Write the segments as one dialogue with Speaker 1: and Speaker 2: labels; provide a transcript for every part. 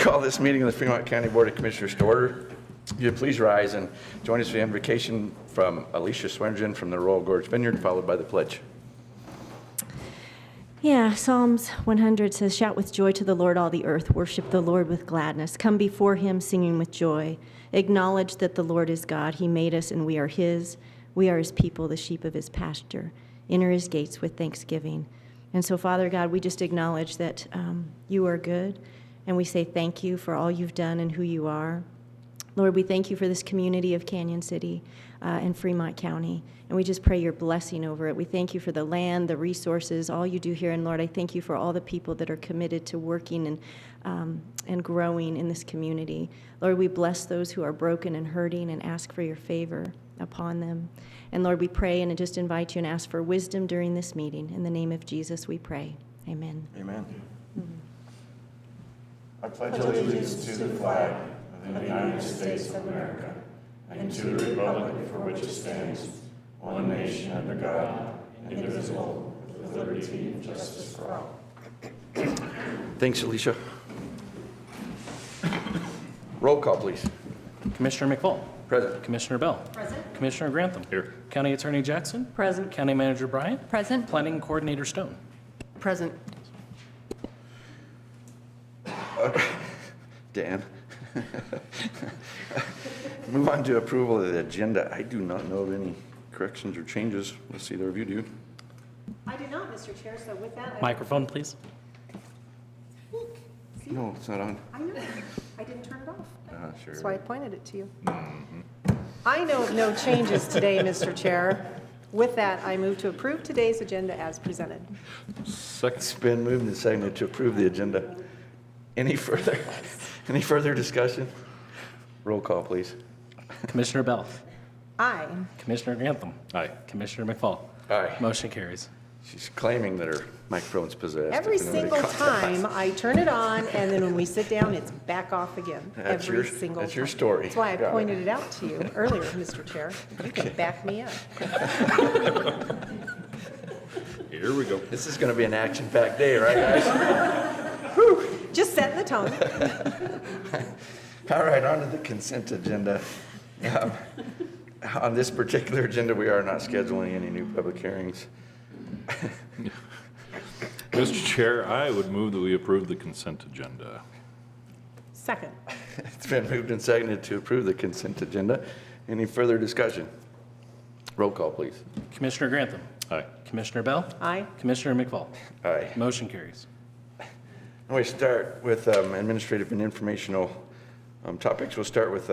Speaker 1: call this meeting of the Fremont County Board of Commissioners to order. You please rise and join us for the invocation from Alicia Swearingen from the Royal Gorge Vineyard, followed by the pledge.
Speaker 2: Yeah, Psalms 100 says, "Shout with joy to the Lord, all the earth. Worship the Lord with gladness. Come before him singing with joy. Acknowledge that the Lord is God. He made us and we are his. We are his people, the sheep of his pasture. Enter his gates with thanksgiving." And so, Father God, we just acknowledge that you are good, and we say thank you for all you've done and who you are. Lord, we thank you for this community of Canyon City and Fremont County, and we just pray your blessing over it. We thank you for the land, the resources, all you do here, and Lord, I thank you for all the people that are committed to working and growing in this community. Lord, we bless those who are broken and hurting and ask for your favor upon them. And Lord, we pray and just invite you and ask for wisdom during this meeting. In the name of Jesus, we pray. Amen.
Speaker 1: Amen. I pledge allegiance to the flag of the United States of America and to the republic for which it stands, one nation under God, indivisible, with liberty and justice for all. Thanks, Alicia. Roll call, please.
Speaker 3: Commissioner McFall.
Speaker 1: Present.
Speaker 3: Commissioner Bell.
Speaker 4: Present.
Speaker 3: Commissioner Grantham.
Speaker 1: Here.
Speaker 3: County Attorney Jackson.
Speaker 4: Present.
Speaker 3: County Manager Bryant.
Speaker 4: Present.
Speaker 3: Planning Coordinator Stone.
Speaker 4: Present.
Speaker 1: Dan. Move on to approval of the agenda. I do not know of any corrections or changes. Let's see, either of you do.
Speaker 4: I do not, Mr. Chair, so with that,
Speaker 3: Microphone, please.
Speaker 1: No, it's not on.
Speaker 4: I know. I didn't turn it off.
Speaker 1: Sure.
Speaker 4: That's why I pointed it to you. I know of no changes today, Mr. Chair. With that, I move to approve today's agenda as presented.
Speaker 1: Second. It's been moved and seconded to approve the agenda. Any further discussion? Roll call, please.
Speaker 3: Commissioner Bell.
Speaker 4: Aye.
Speaker 3: Commissioner Grantham.
Speaker 1: Aye.
Speaker 3: Commissioner McFall.
Speaker 1: Aye.
Speaker 3: Motion carries.
Speaker 1: She's claiming that her microphone's possessed.
Speaker 4: Every
Speaker 1: If anybody
Speaker 4: single
Speaker 1: caught that.
Speaker 4: time I turn it on, and then when we sit down, it's back off again.
Speaker 1: That's
Speaker 4: Every single
Speaker 1: that's your
Speaker 4: time.
Speaker 1: story.
Speaker 4: That's why I
Speaker 1: Got it.
Speaker 4: pointed it out to you earlier, Mr. Chair. You can back me up.
Speaker 1: Here we go. This is going to be an action-packed day, right, guys?
Speaker 4: Just setting the tone.
Speaker 1: All right, on to the consent agenda. On this particular agenda, we are not scheduling any new public hearings.
Speaker 5: Mr. Chair, I would move that we approve the consent agenda.
Speaker 4: Second.
Speaker 1: It's been moved and seconded to approve the consent agenda. Any further discussion? Roll call, please.
Speaker 3: Commissioner Grantham.
Speaker 5: Aye.
Speaker 3: Commissioner Bell.
Speaker 4: Aye.
Speaker 3: Commissioner McFall.
Speaker 1: Aye.
Speaker 3: Motion carries.
Speaker 1: And we start with administrative and informational topics. We'll start with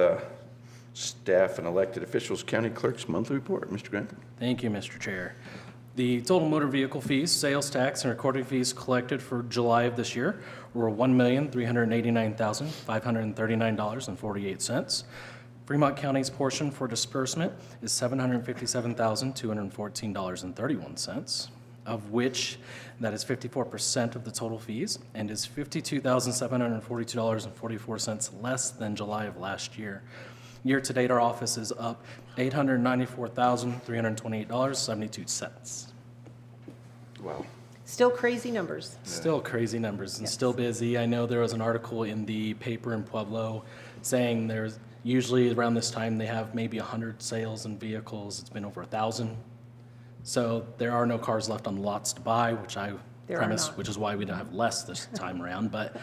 Speaker 1: staff and elected officials, county clerk's monthly report. Mr. Grantham.
Speaker 3: Thank you, Mr. Chair. The total motor vehicle fees, sales tax, and recording fees collected for July of this year were $1,389,539.48. Fremont County's portion for disbursement is $757,214.31, of which that is 54% of the total fees and is $52,742.44 less than July of last year. Year to date, our office is up $894,328.72.
Speaker 1: Wow.
Speaker 4: Still crazy numbers.
Speaker 3: Still crazy numbers and
Speaker 4: Yes.
Speaker 3: still busy. I know there was an article in the paper in Pueblo saying there's usually around this time they have maybe 100 sales and vehicles. It's been over 1,000. So there are no cars left on the lots to buy, which I
Speaker 4: There are
Speaker 3: premise,
Speaker 4: not.
Speaker 3: which is why we don't have less this time around. But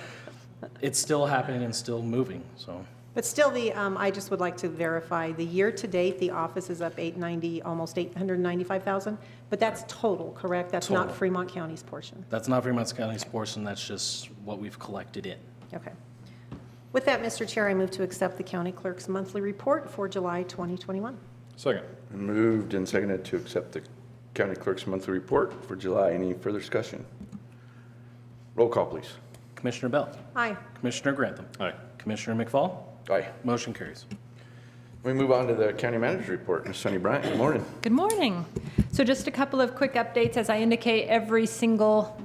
Speaker 3: it's still happening and still moving. So.
Speaker 4: But still, I just would like to verify, the year-to-date, the office is up 890, almost 895,000, but that's total, correct? That's not
Speaker 3: Total.
Speaker 4: Fremont County's portion.
Speaker 3: That's not Fremont County's portion, that's just what we've collected in.
Speaker 4: Okay. With that, Mr. Chair, I move to accept the county clerk's monthly report for July 2021.
Speaker 5: Second.
Speaker 1: Moved and seconded to accept the county clerk's monthly report for July. Any further discussion? Roll call, please.
Speaker 3: Commissioner Bell.
Speaker 4: Aye.
Speaker 3: Commissioner Grantham.
Speaker 5: Aye.
Speaker 3: Commissioner McFall.
Speaker 1: Aye.
Speaker 3: Motion carries.
Speaker 1: We move on to the county manager's report. Ms. Sunny Bryant, good morning.
Speaker 6: Good morning. So just a couple of quick updates. As I indicate every single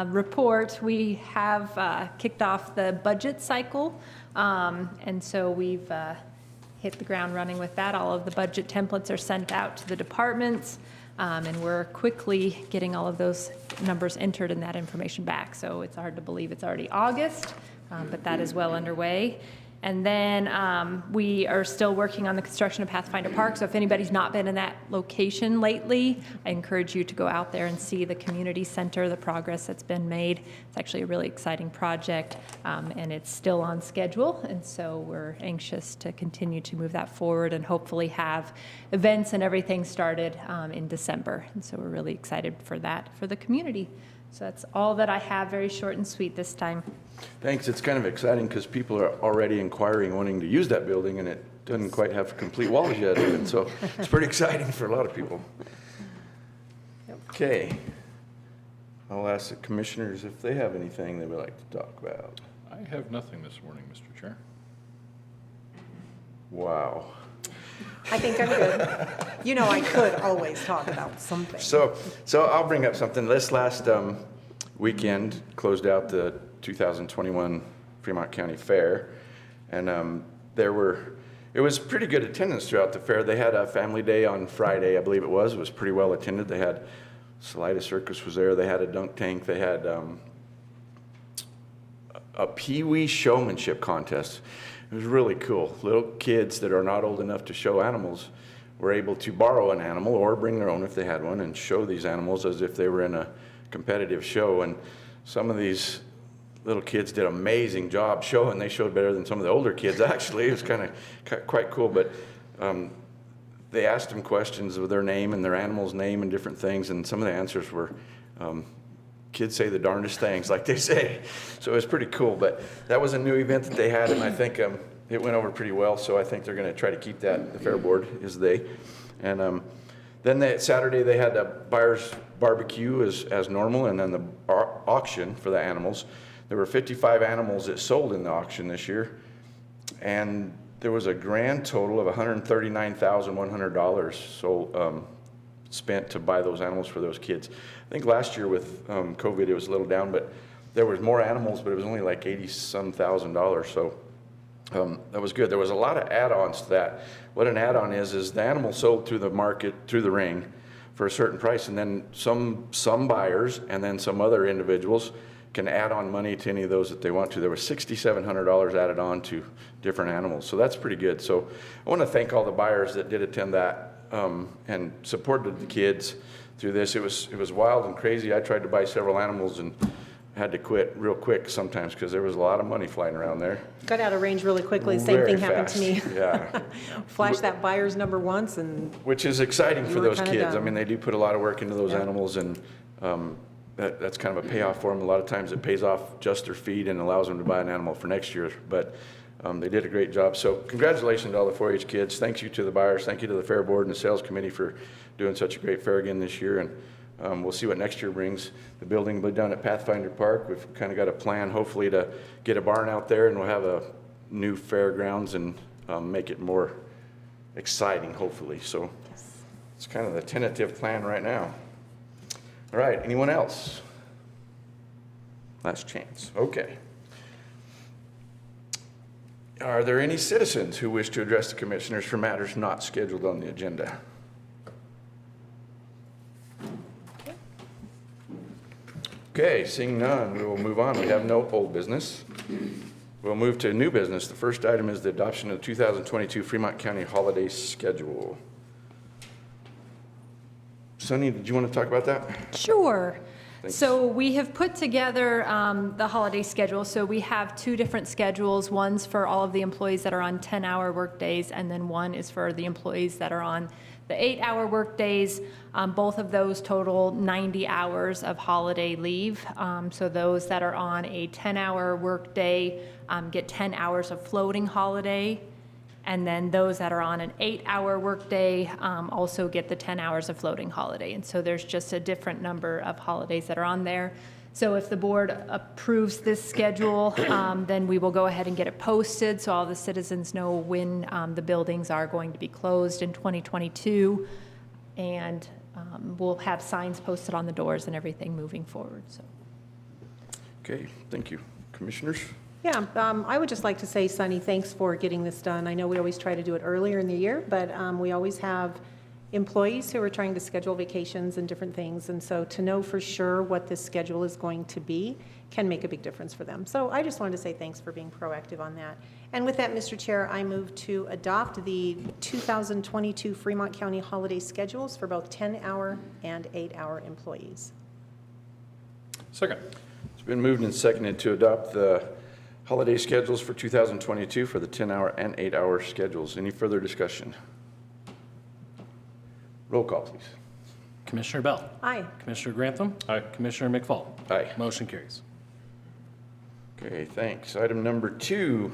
Speaker 6: report, we have kicked off the budget cycle. And so we've hit the ground running with that. All of the budget templates are sent out to the departments. And we're quickly getting all of those numbers entered and that information back. So it's hard to believe it's already August. but that is well underway. And then we are still working on the construction of Pathfinder Park. So if anybody's not been in that location lately, I encourage you to go out there and see the community center, the progress that's been made. It's actually a really exciting project, and it's still on schedule. And so we're anxious to continue to move that forward and hopefully have events and everything started in December. And so we're really excited for that for the community. So that's all that I have, very short and sweet this time.
Speaker 7: Thanks. It's kind of exciting because people are already inquiring, wanting to use that building, and it doesn't quite have complete walls yet. And so it's pretty exciting for a lot of people. Okay. I'll ask the commissioners if they have anything they would like to talk about.
Speaker 5: I have nothing this morning, Mr. Chair.
Speaker 7: Wow.
Speaker 4: I think I'm good. You know, I could always talk about something.
Speaker 7: So I'll bring up something. This last weekend closed out the 2021 Fremont County Fair, and it was pretty good attendance throughout the fair. They had a family day on Friday, I believe it was. It was pretty well attended. They had Salida Circus was there. They had a dunk tank. They had a Pee-wee showmanship contest. It was really cool. Little kids that are not old enough to show animals were able to borrow an animal or bring their own if they had one and show these animals as if they were in a competitive show. And some of these little kids did an amazing job showing. They showed better than some of the older kids, actually. It was kind of quite cool. But they asked them questions of their name and their animal's name and different things, and some of the answers were kids say the darndest things, like they say. So it was pretty cool. But that was a new event that they had, and I think it went over pretty well. So I think they're going to try to keep that. The fair board is they. And then Saturday they had a buyer's barbecue as normal, and then the auction for the animals. There were 55 animals that sold in the auction this year, and there was a grand total of $139,100 sold, spent to buy those animals for those kids. I think last year with COVID it was a little down, but there was more animals, but it was only like $80-some thousand. So that was good. There was a lot of add-ons to that. What an add-on is the animal sold through the market, through the ring, for a certain price, and then some buyers and then some other individuals can add on money to any of those that they want to. There was $6,700 added on to different animals, so that's pretty good. So I want to thank all the buyers that did attend that and supported the kids through this. It was wild and crazy. I tried to buy several animals and had to quit real quick sometimes because there was a lot of money flying around there.
Speaker 4: Got out of range really quickly. Same
Speaker 7: Very
Speaker 4: thing happened to me.
Speaker 7: fast, Yeah.
Speaker 4: Flash that buyer's number once and
Speaker 7: Which is exciting for
Speaker 4: You were
Speaker 7: those
Speaker 4: kinda
Speaker 7: kids. I
Speaker 4: done.
Speaker 7: mean, they do put a lot of work into those
Speaker 4: Yeah.
Speaker 7: animals, and that's kind of a payoff for them. A lot of times it pays off just their feed and allows them to buy an animal for next year. But they did a great job. So congratulations to all the 4-H kids. Thank you to the buyers. Thank you to the fair board and the sales committee for doing such a great fair again this year. And we'll see what next year brings. The building will be done at Pathfinder Park. We've kind of got a plan, hopefully, to get a barn out there, and we'll have a new fairgrounds and make it more exciting, hopefully. So it's kind of the tentative plan right now. All right, anyone else? Last chance. Okay. Are there any citizens who wish to address the commissioners for matters not scheduled on the agenda? Okay, seeing none, we will move on. We have no old business. We'll move to new business. The first item is the adoption of the 2022 Fremont County holiday schedule. Sunny, did you want to talk about that?
Speaker 6: Sure.
Speaker 7: Thanks.
Speaker 6: So we have put together the holiday schedule. So we have two different schedules. One's for all of the employees that are on 10-hour workdays, and then one is for the employees that are on the 8-hour workdays. Both of those total 90 hours of holiday leave. So those that are on a 10-hour workday get 10 hours of floating holiday. And then those that are on an 8-hour workday also get the 10 hours of floating holiday. And so there's just a different number of holidays that are on there. So if the board approves this schedule, then we will go ahead and get it posted so all the citizens know when the buildings are going to be closed in 2022. And we'll have signs posted on the doors and everything moving forward. So.
Speaker 7: Okay, thank you. Commissioners?
Speaker 4: Yeah, I would just like to say, Sunny, thanks for getting this done. I know we always try to do it earlier in the year, but we always have employees who are trying to schedule vacations and different things. And so to know for sure what this schedule is going to be can make a big difference for them. So I just wanted to say thanks for being proactive on that. And with that, Mr. Chair, I move to adopt the 2022 Fremont County holiday schedules for both 10-hour and 8-hour employees.
Speaker 5: Second.
Speaker 7: It's been moved and seconded to adopt the holiday schedules for 2022 for the 10-hour and 8-hour schedules. Any further discussion? Roll call, please.
Speaker 3: Commissioner Bell.
Speaker 4: Aye.
Speaker 3: Commissioner Grantham.
Speaker 5: Aye.
Speaker 3: Commissioner McFall.
Speaker 7: Aye.
Speaker 3: Motion carries.
Speaker 7: Okay, thanks. Item number 2,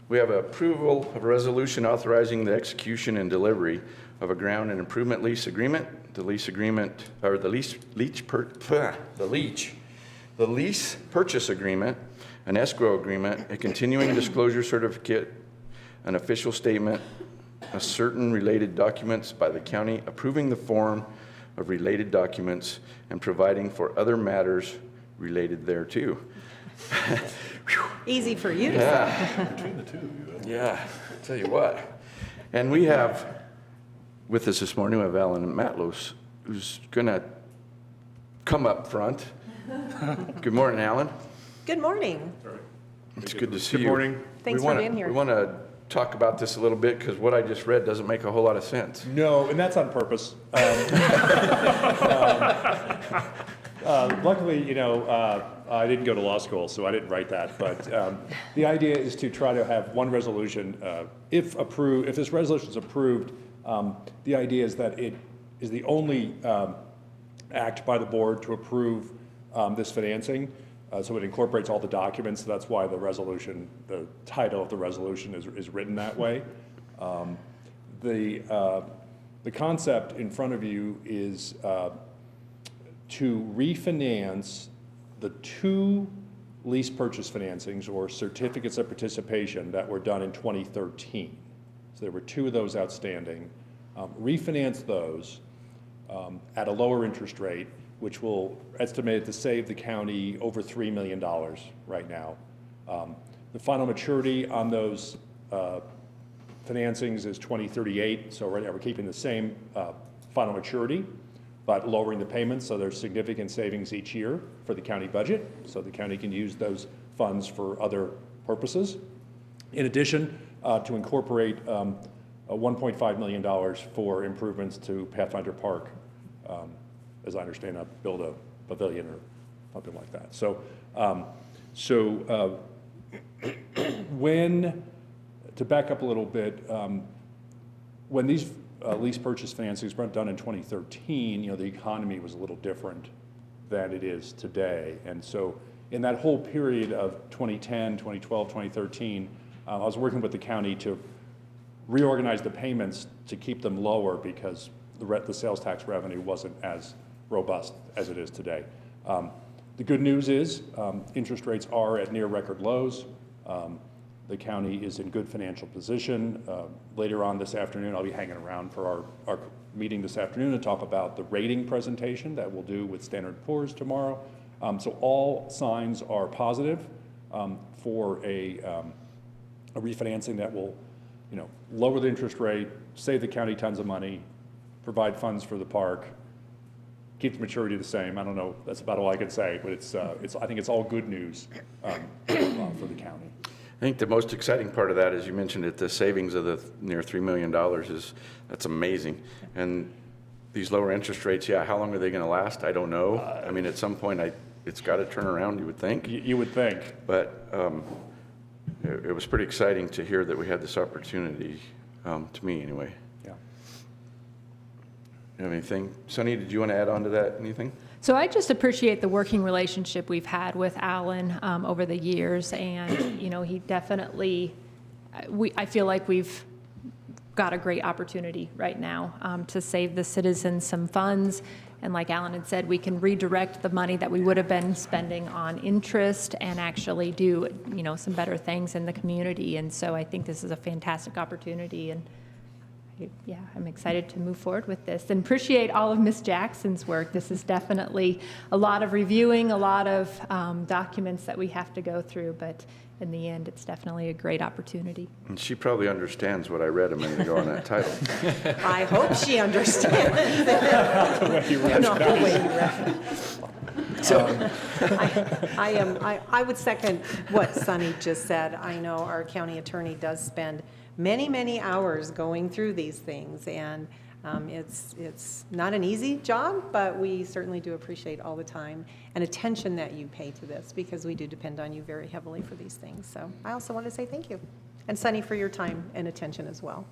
Speaker 7: we have approval of a resolution authorizing the execution and delivery of a ground and improvement lease agreement. The lease agreement, or the lease purchase agreement, an escrow agreement, a continuing disclosure certificate, an official statement, a certain related documents by the county, approving the form of related documents, and providing for other matters related thereto.
Speaker 4: Easy for you to say.
Speaker 7: Yeah.
Speaker 5: Between the two of you.
Speaker 7: Yeah, I'll tell you what. And we have with us this morning, we have Alan Matlos, who's going to come up front. Good morning, Alan.
Speaker 4: Good morning.
Speaker 7: It's good to see you.
Speaker 5: Good morning.
Speaker 4: Thanks for being here.
Speaker 7: We want to talk about this a little bit because what I just read doesn't make a whole lot of sense.
Speaker 8: No, and that's on purpose. Luckily, I didn't go to law school, so I didn't write that. But the idea is to try to have one resolution. If this resolution is approved, the idea is that it is the only act by the board to approve this financing. So it incorporates all the documents. So that's why the title of the resolution is written that way. The concept in front of you is to refinance the 2 lease purchase financings or certificates of participation that were done in 2013. So there were 2 of those outstanding. Refinance those at a lower interest rate, which will estimate to save the county over $3 million right now. The final maturity on those financings is 2038, so right now we're keeping the same final maturity, but lowering the payments, so there's significant savings each year for the county budget, so the county can use those funds for other purposes. In addition, to incorporate $1.5 million for improvements to Pathfinder Park, as I understand, build a pavilion or something like that. To back up a little bit, when these lease purchase financings were done in 2013, the economy was a little different than it is today. And so in that whole period of 2010, 2012, 2013, I was working with the county to reorganize the payments to keep them lower because the sales tax revenue wasn't as robust as it is today. The good news is interest rates are at near record lows. The county is in good financial position. Later on this afternoon, I'll be hanging around for our meeting this afternoon to talk about the rating presentation that we'll do with Standard & Poor's tomorrow. So all signs are positive for a refinancing that will, lower the interest rate, save the county tons of money, provide funds for the park, keep the maturity the same. I don't know, that's about all I can say, but I think it's all good news for the county.
Speaker 7: I think the most exciting part of that, as you mentioned it, the savings of the near $3 million that's amazing. And these lower interest rates, how long are they going to last? I don't know. I mean, at some point, it's got to turn around, you would think.
Speaker 8: You would think.
Speaker 7: But it was pretty exciting to hear that we had this opportunity, to me anyway.
Speaker 8: Yeah.
Speaker 7: You have anything? Sonny, did you want to add on to that, anything?
Speaker 6: So I just appreciate the working relationship we've had with Alan over the years, and he definitely, I feel like we've got a great opportunity right now to save the citizens some funds, and like Alan had said, we can redirect the money that we would have been spending on interest and actually do some better things in the community, and so I think this is a fantastic opportunity, and I'm excited to move forward with this and appreciate all of Ms. Jackson's work. This is definitely a lot of reviewing, a lot of documents that we have to go through, but in the end, it's definitely a great opportunity.
Speaker 7: And she probably understands what I read a minute ago on that title.
Speaker 4: I hope she understands. No, the way you read it. I would second what Sunny just said. I know our county attorney does spend many, many hours going through these things, and it's not an easy job, but we certainly do appreciate all the time and attention that you pay to this, because we do depend on you very heavily for these things. So I also want to say thank you. And Sunny, for your time and attention as well.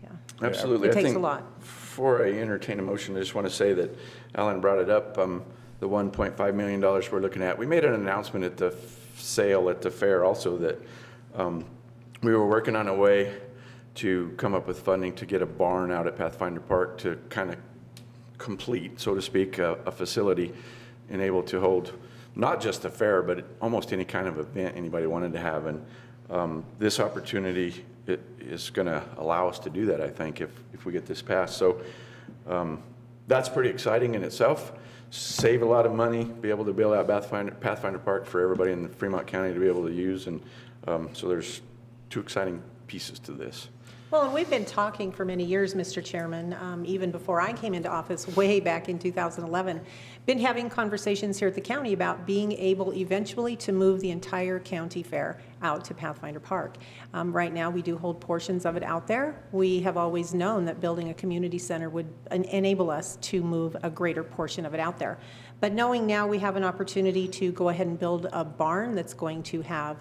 Speaker 4: Yeah.
Speaker 7: Absolutely.
Speaker 4: It
Speaker 7: I
Speaker 4: takes
Speaker 7: think
Speaker 4: a lot.
Speaker 7: Before I entertain a motion, I just want to say that Alan brought it up, the $1.5 million we're looking at. We made an announcement at the sale at the fair also that we were working on a way to come up with funding to get a barn out at Pathfinder Park to kind of complete, so to speak, a facility and able to hold not just a fair, but almost any kind of event anybody wanted to have. And this opportunity is going to allow us to do that, I think, if we get this passed. So that's pretty exciting in itself. Save a lot of money, be able to build out Pathfinder Park for everybody in the Fremont County to be able to use. And so there's two exciting pieces to this.
Speaker 4: Well, and we've been talking for many years, Mr. Chairman, even before I came into office way back in 2011, been having conversations here at the county about being able eventually to move the entire county fair out to Pathfinder Park. Right now, we do hold portions of it out there. We have always known that building a community center would enable us to move a greater portion of it out there. But knowing now we have an opportunity to go ahead and build a barn that's going to have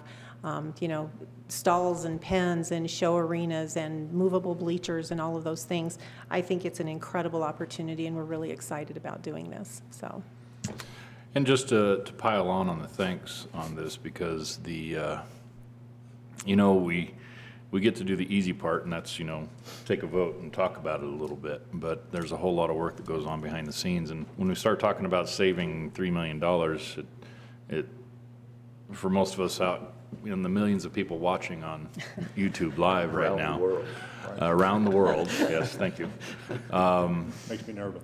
Speaker 4: stalls and pens and show arenas and movable bleachers and all of those things, I think it's an incredible opportunity, and we're really excited about doing this. So,
Speaker 5: And just to pile on the thanks on this, because we get to do the easy part, and that's, take a vote and talk about it a little bit. But there's a whole lot of work that goes on behind the scenes. And when we start talking about saving $3 million, it for most of us out in the millions of people watching on YouTube Live right now.
Speaker 7: Around the world.
Speaker 5: Around the world, yes, thank you.
Speaker 8: Makes me nervous.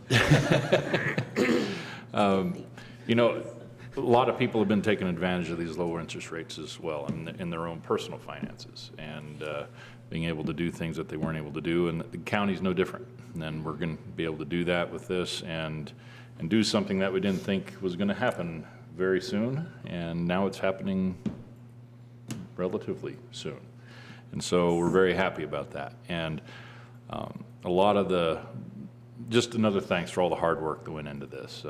Speaker 5: A lot of people have been taking advantage of these lower interest rates as well in their own personal finances, and being able to do things that they weren't able to do. And the county's no different. And we're going to be able to do that with this and do something that we didn't think was going to happen very soon, and now it's happening relatively soon. And so we're very happy about that. And a lot of just another thanks for all the hard work that went into this,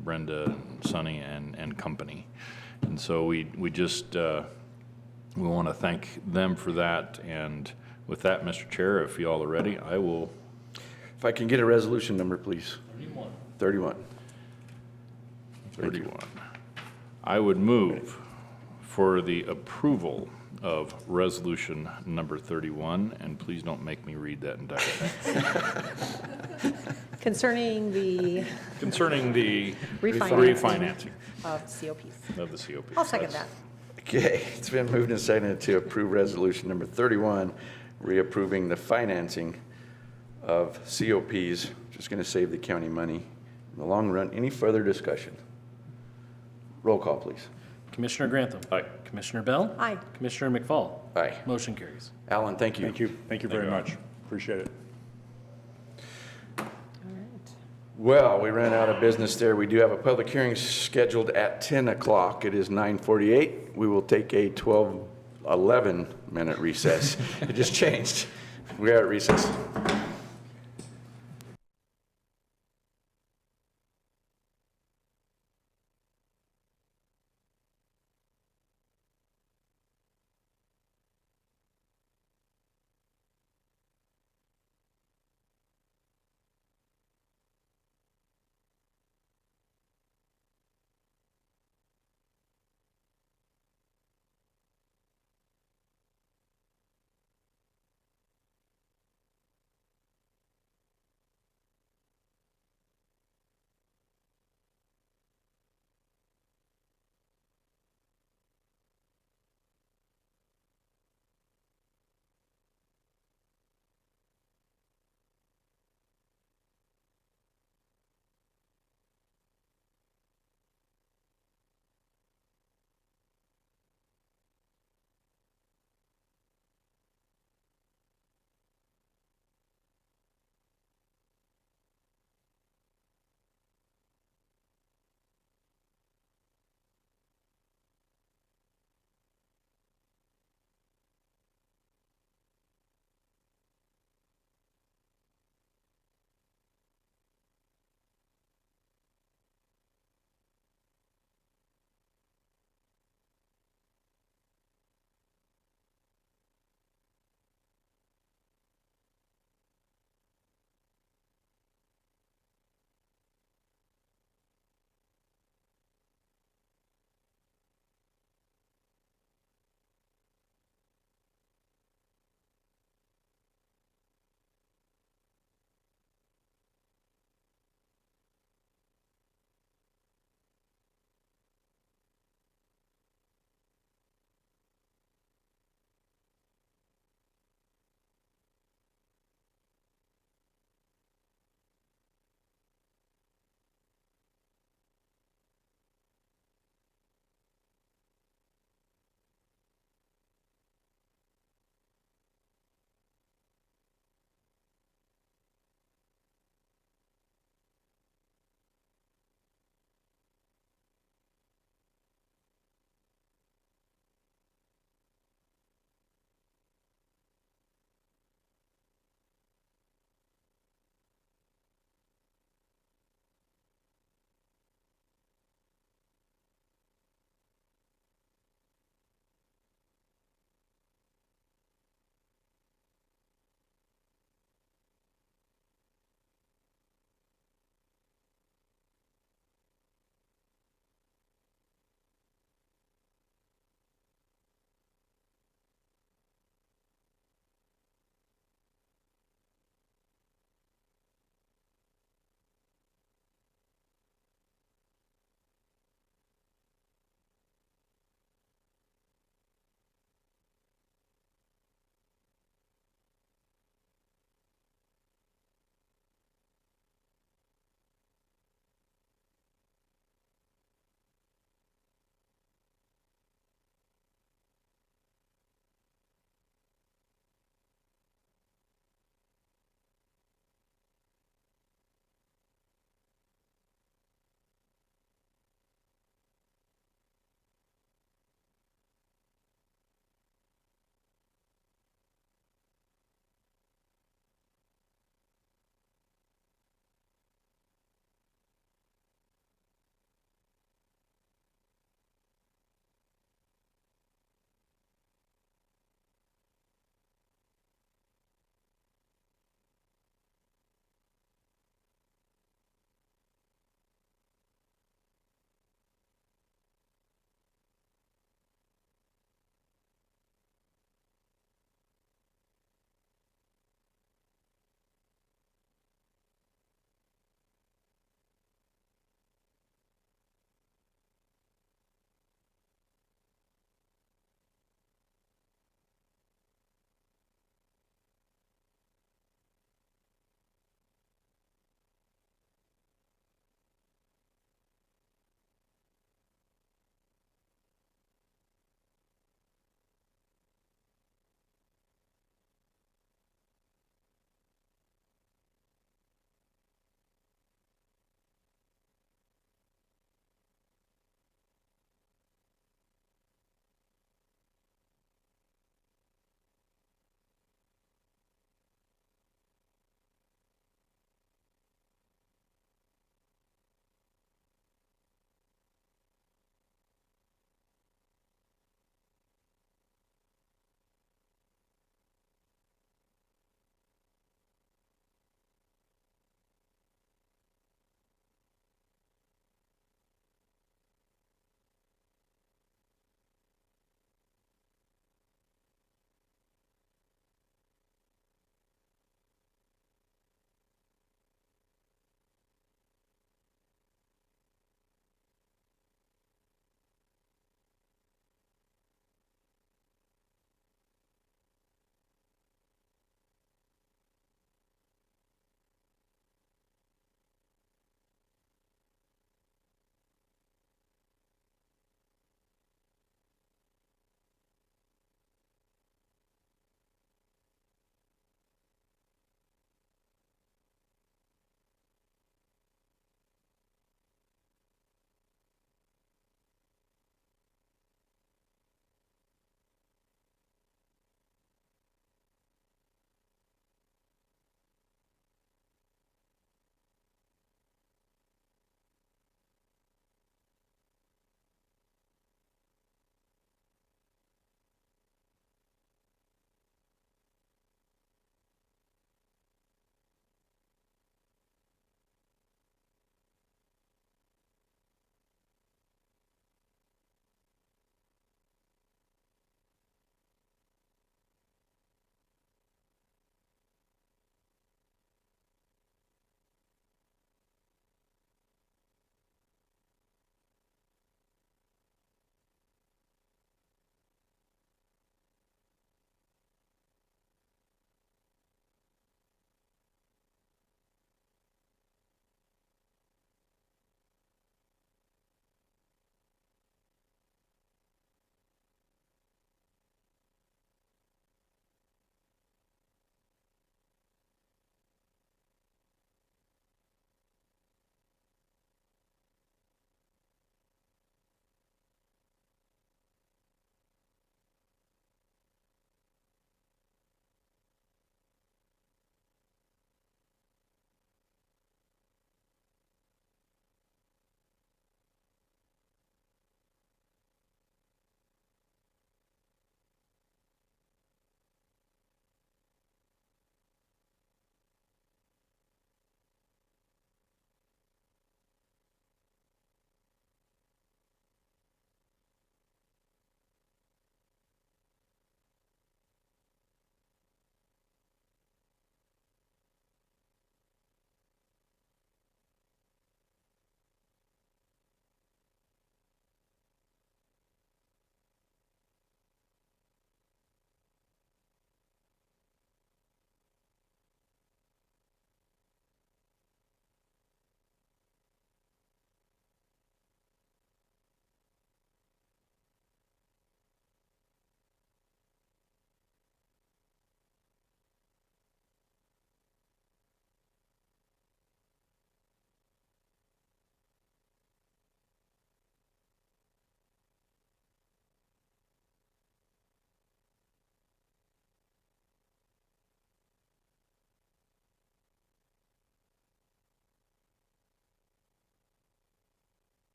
Speaker 5: Brenda and Sunny and company. And so we want to thank them for that. And with that, Mr. Chair, if you all are ready, I will.
Speaker 7: If I can get a resolution number, please. 31.
Speaker 5: 31. I would move for the approval of resolution number 31, and please don't make me read that entire thing.
Speaker 4: concerning the
Speaker 5: refinancing
Speaker 4: of COPs.
Speaker 5: of the COP.
Speaker 4: I'll second that.
Speaker 7: Okay, it's been moved and seconded to approve resolution number 31, reapproving the financing of COPs, just going to save the county money in the long run. Any further discussion? Roll call, please.
Speaker 3: Commissioner Grantham.
Speaker 5: Aye.
Speaker 3: Commissioner Bell.
Speaker 4: Aye.
Speaker 3: Commissioner McFall.
Speaker 7: Aye.
Speaker 3: Motion carries.
Speaker 7: Alan, thank you.
Speaker 8: Thank you very much. Appreciate it.
Speaker 4: All right.
Speaker 7: Well, we ran out of business there. We do have a public hearing scheduled at 10 o'clock. It is 9:48. We will take a 11-minute recess. It just changed. We are at recess.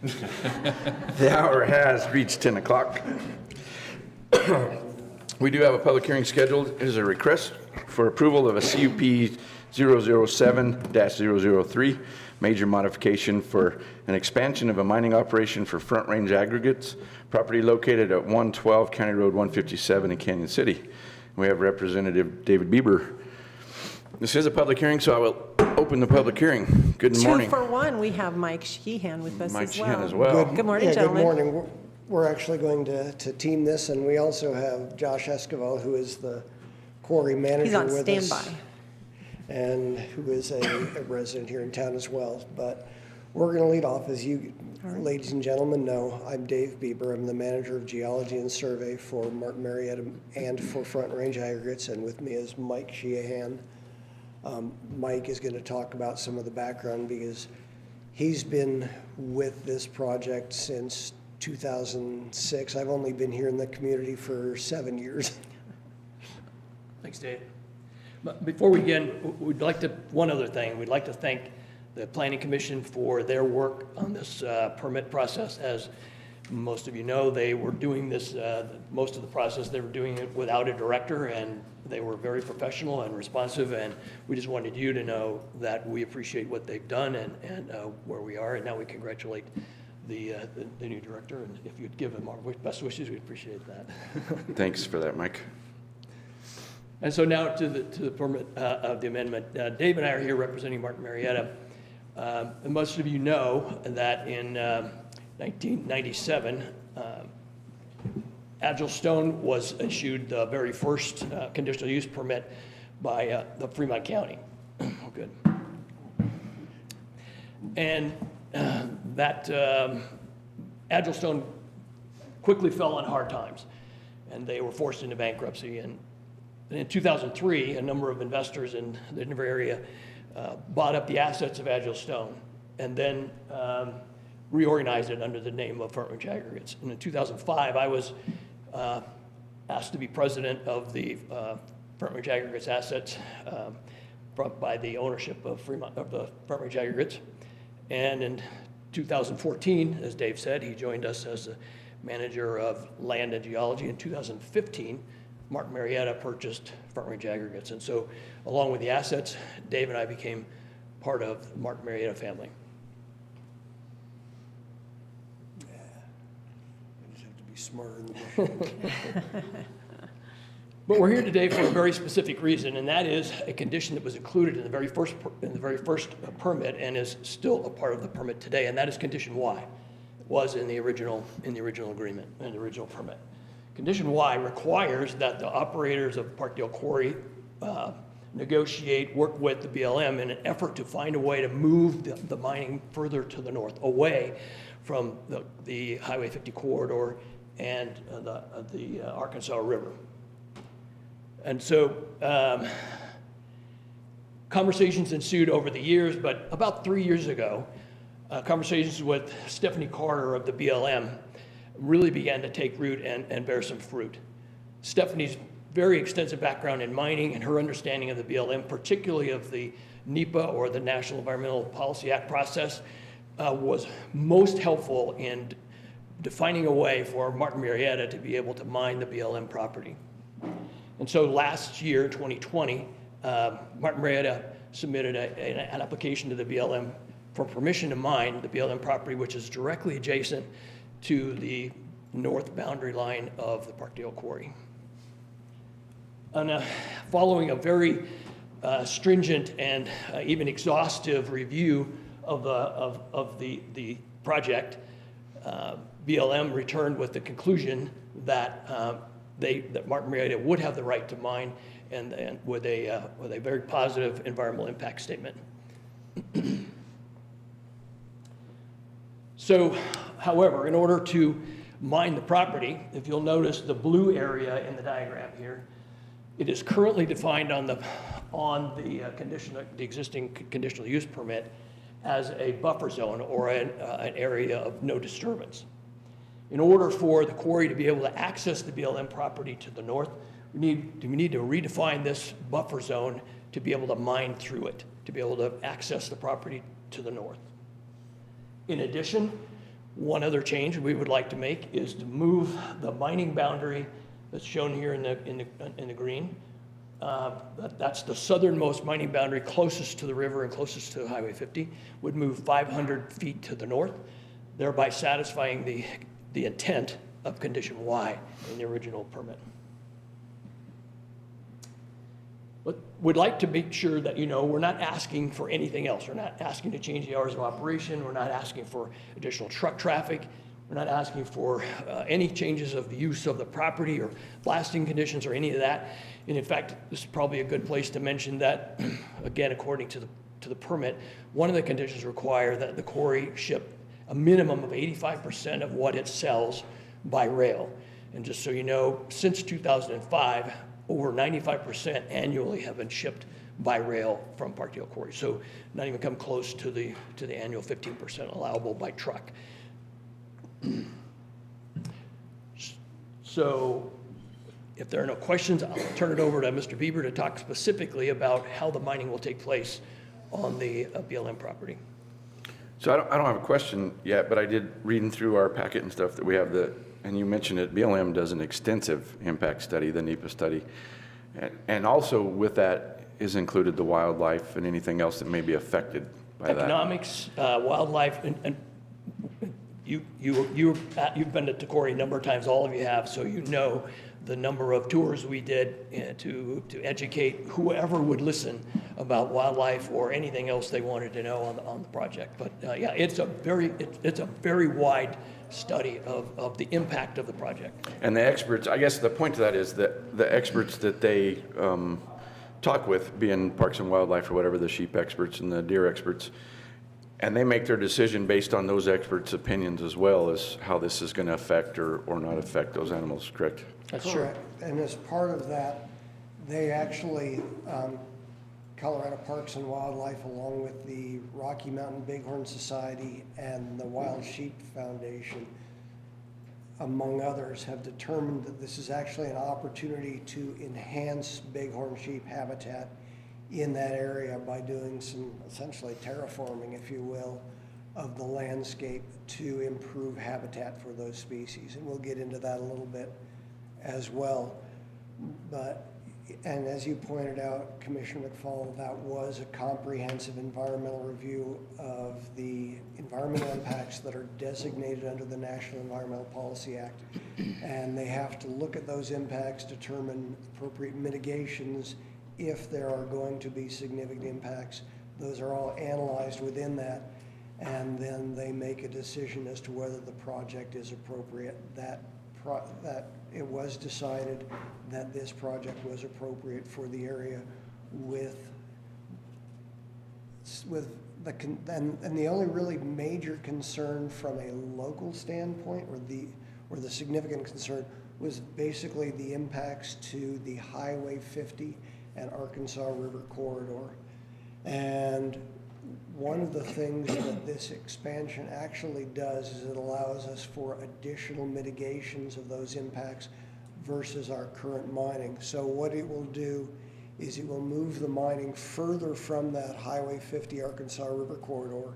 Speaker 7: The hour has reached 10 o'clock. We do have a public hearing scheduled. It is a request for approval of a CUP 007-003, major modification for an expansion of a mining operation for Front Range Aggregates, property located at 112 County Road 157 in Canyon City. We have Representative David Bieber. This is a public hearing, so I will open the public hearing. Good morning.
Speaker 4: 2 for 1, we have Mike Sheehan with us
Speaker 7: Mike
Speaker 4: as well.
Speaker 7: Sheehan as well.
Speaker 4: Good morning,
Speaker 9: Yeah,
Speaker 4: gentlemen.
Speaker 9: Good morning. We're actually going to team this, and we also have Josh Esquivel, who is the quarry manager
Speaker 4: He's on
Speaker 9: with us,
Speaker 4: standby.
Speaker 9: and who is a resident here in town as well. But we're going to lead off. As you ladies and gentlemen know, I'm Dave Bieber. I'm the manager of geology and survey for Martin Marietta and for Front Range Aggregates, and with me is Mike Sheehan. Mike is going to talk about some of the background because he's been with this project since 2006. I've only been here in the community for 7 years.
Speaker 10: Thanks, Dave. But before we begin, we'd like to, one other thing, we'd like to thank the Planning Commission for their work on this permit process. As most of you know, they were doing this, most of the process, they were doing it without a director, and they were very professional and responsive, and we just wanted you to know that we appreciate what they've done and where we are, and now we congratulate the new director, and if you'd give him our best wishes, we'd appreciate that.
Speaker 7: Thanks for that, Mike.
Speaker 10: And so now to the permit of the amendment. Dave and I are here representing Martin Marietta. And most of you know that in 1997, Agile Stone was issued the very first conditional use permit by the Fremont County. Oh, good. And that Agile Stone quickly fell on hard times, and they were forced into bankruptcy. And in 2003, a number of investors in the Denver area bought up the assets of Agile Stone and then reorganized it under the name of Front Range Aggregates. And in 2005, I was asked to be president of the Front Range Aggregates assets by the ownership of Fremont, of the Front Range Aggregates. And in 2014, as Dave said, he joined us as the manager of land and geology. In 2015, Martin Marietta purchased Front Range Aggregates. And so along with the assets, Dave and I became part of the Martin Marietta family.
Speaker 9: Yeah. I just have to be smarter in the
Speaker 10: But we're here today for a very specific reason, and that is a condition that was included in the very first permit and is still a part of the permit today, and that is condition Y. It was in the original agreement, in the original permit. Condition Y requires that the operators of Parkdale Quarry negotiate, work with the BLM in an effort to find a way to move the mining further to the north, away from the Highway 50 corridor and the Arkansas River. And so conversations ensued over the years, but about 3 years ago, conversations with Stephanie Carter of the BLM really began to take root and bear some fruit. Stephanie's very extensive background in mining and her understanding of the BLM, particularly of the NEPA, or the National Environmental Policy Act process, was most helpful in defining a way for Martin Marietta to be able to mine the BLM property. And so last year, 2020, Martin Marietta submitted an application to the BLM for permission to mine the BLM property, which is directly adjacent to the north boundary line of the Parkdale Quarry. And following a very stringent and even exhaustive review of the project, BLM returned with the conclusion that that Martin Marietta would have the right to mine, and with a very positive environmental impact statement. So, however, in order to mine the property, if you'll notice the blue area in the diagram here, it is currently defined on the existing conditional use permit as a buffer zone, or an area of no disturbance. In order for the quarry to be able to access the BLM property to the north, we need to redefine this buffer zone to be able to mine through it, to be able to access the property to the north. In addition, One other change we would like to make is to move the mining boundary that's shown here in the green. That's the southernmost mining boundary closest to the river and closest to Highway 50, would move 500 feet to the north, thereby satisfying the intent of condition Y in the original permit. But we'd like to make sure that, you know, we're not asking for anything else. We're not asking to change the hours of operation. We're not asking for additional truck traffic. We're not asking for any changes of the use of the property or blasting conditions or any of that. And in fact, this is probably a good place to mention that, again, according to the permit, one of the conditions require that the quarry ship a minimum of 85% of what it sells by rail. And just so you know, since 2005, over 95% annually have been shipped by rail from Parkdale Quarry. So not even come close to the annual 15% allowable by truck. So if there are no questions, I'll turn it over to Mr. Bieber to talk specifically about how the mining will take place on the BLM property.
Speaker 7: So I don't have a question yet, but I did reading through our packet and stuff that we have and you mentioned it, BLM does an extensive impact study, the NEPA study. And also with that is included the wildlife and anything else that may be affected by that.
Speaker 10: Economics, wildlife, and you've been to Quarry a number of times, all of you have, so you know the number of tours we did to educate whoever would listen about wildlife or anything else they wanted to know on the project. But yeah, it's a very wide study of the impact of the project.
Speaker 7: And the experts, I guess the point to that is that the experts that they talk with, being Parks and Wildlife or whatever, the sheep experts and the deer experts, and they make their decision based on those experts' opinions as well as how this is going to affect or not affect those animals, correct?
Speaker 10: That's
Speaker 9: Correct. And as part of that, they actually, Colorado Parks and Wildlife, along with the Rocky Mountain Bighorn Society and the Wild Sheep Foundation, among others, have determined that this is actually an opportunity to enhance bighorn sheep habitat in that area by doing some essentially terraforming, if you will, of the landscape to improve habitat for those species. And we'll get into that a little bit as well. But, and as you pointed out, Commissioner McFall, that was a comprehensive environmental review of the environmental impacts that are designated under the National Environmental Policy Act. And they have to look at those impacts, determine appropriate mitigations if there are going to be significant impacts. Those are all analyzed within that, and then they make a decision as to whether the project is appropriate. That it was decided that this project was appropriate for the area with the only really major concern from a local standpoint, or the significant concern, was basically the impacts to the Highway 50 and Arkansas River corridor. And one of the things that this expansion actually does is it allows us for additional mitigations of those impacts versus our current mining. So what it will do is it will move the mining further from that Highway 50 Arkansas River corridor.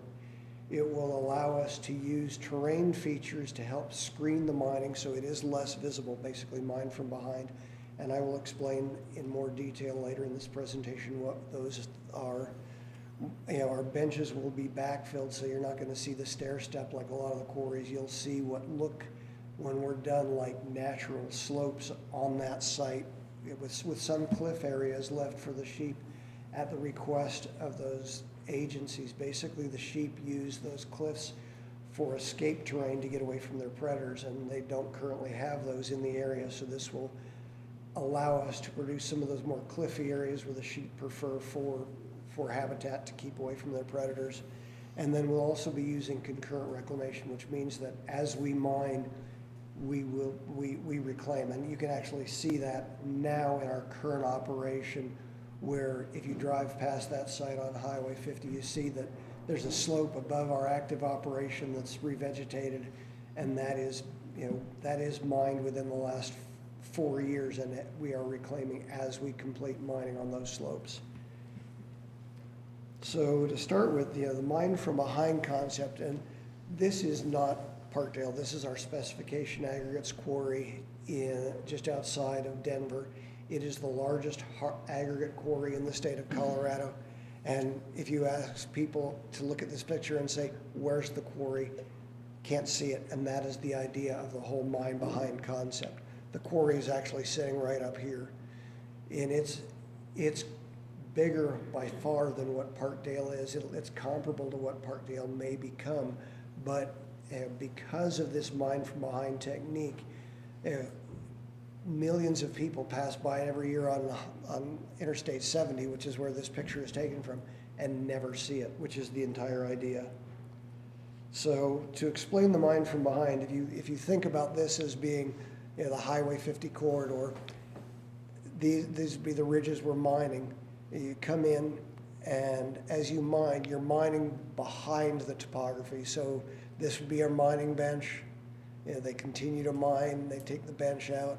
Speaker 9: It will allow us to use terrain features to help screen the mining so it is less visible, basically mined from behind. And I will explain in more detail later in this presentation what those are. You know, our benches will be backfilled, so you're not going to see the stair step like a lot of the quarries. You'll see what look, when we're done, like natural slopes on that site with some cliff areas left for the sheep at the request of those agencies. Basically, the sheep use those cliffs for escape terrain to get away from their predators, and they don't currently have those in the area, so this will allow us to produce some of those more cliffy areas where the sheep prefer for habitat to keep away from their predators. And then we'll also be using concurrent reclamation, which means that as we mine, we reclaim. And you can actually see that now in our current operation, where if you drive past that site on Highway 50, you see that there's a slope above our active operation that's revegetated, and that is mined within the last 4 years, and we are reclaiming as we complete mining on those slopes. So to start with, the mine from behind concept, and this is not Parkdale. This is our specification aggregates quarry just outside of Denver. It is the largest aggregate quarry in the state of Colorado. And if you ask people to look at this picture and say, where's the quarry? Can't see it. And that is the idea of the whole mine behind concept. The quarry is actually sitting right up here. And it's bigger by far than what Parkdale is. It's comparable to what Parkdale may become. But because of this mine from behind technique, millions of people pass by every year on Interstate 70, which is where this picture is taken from, and never see it, which is the entire idea. So to explain the mine from behind, if you think about this as being the Highway 50 corridor, these would be the ridges we're mining. You come in, and as you mine, you're mining behind the topography. So this would be our mining bench. They continue to mine, they take the bench out,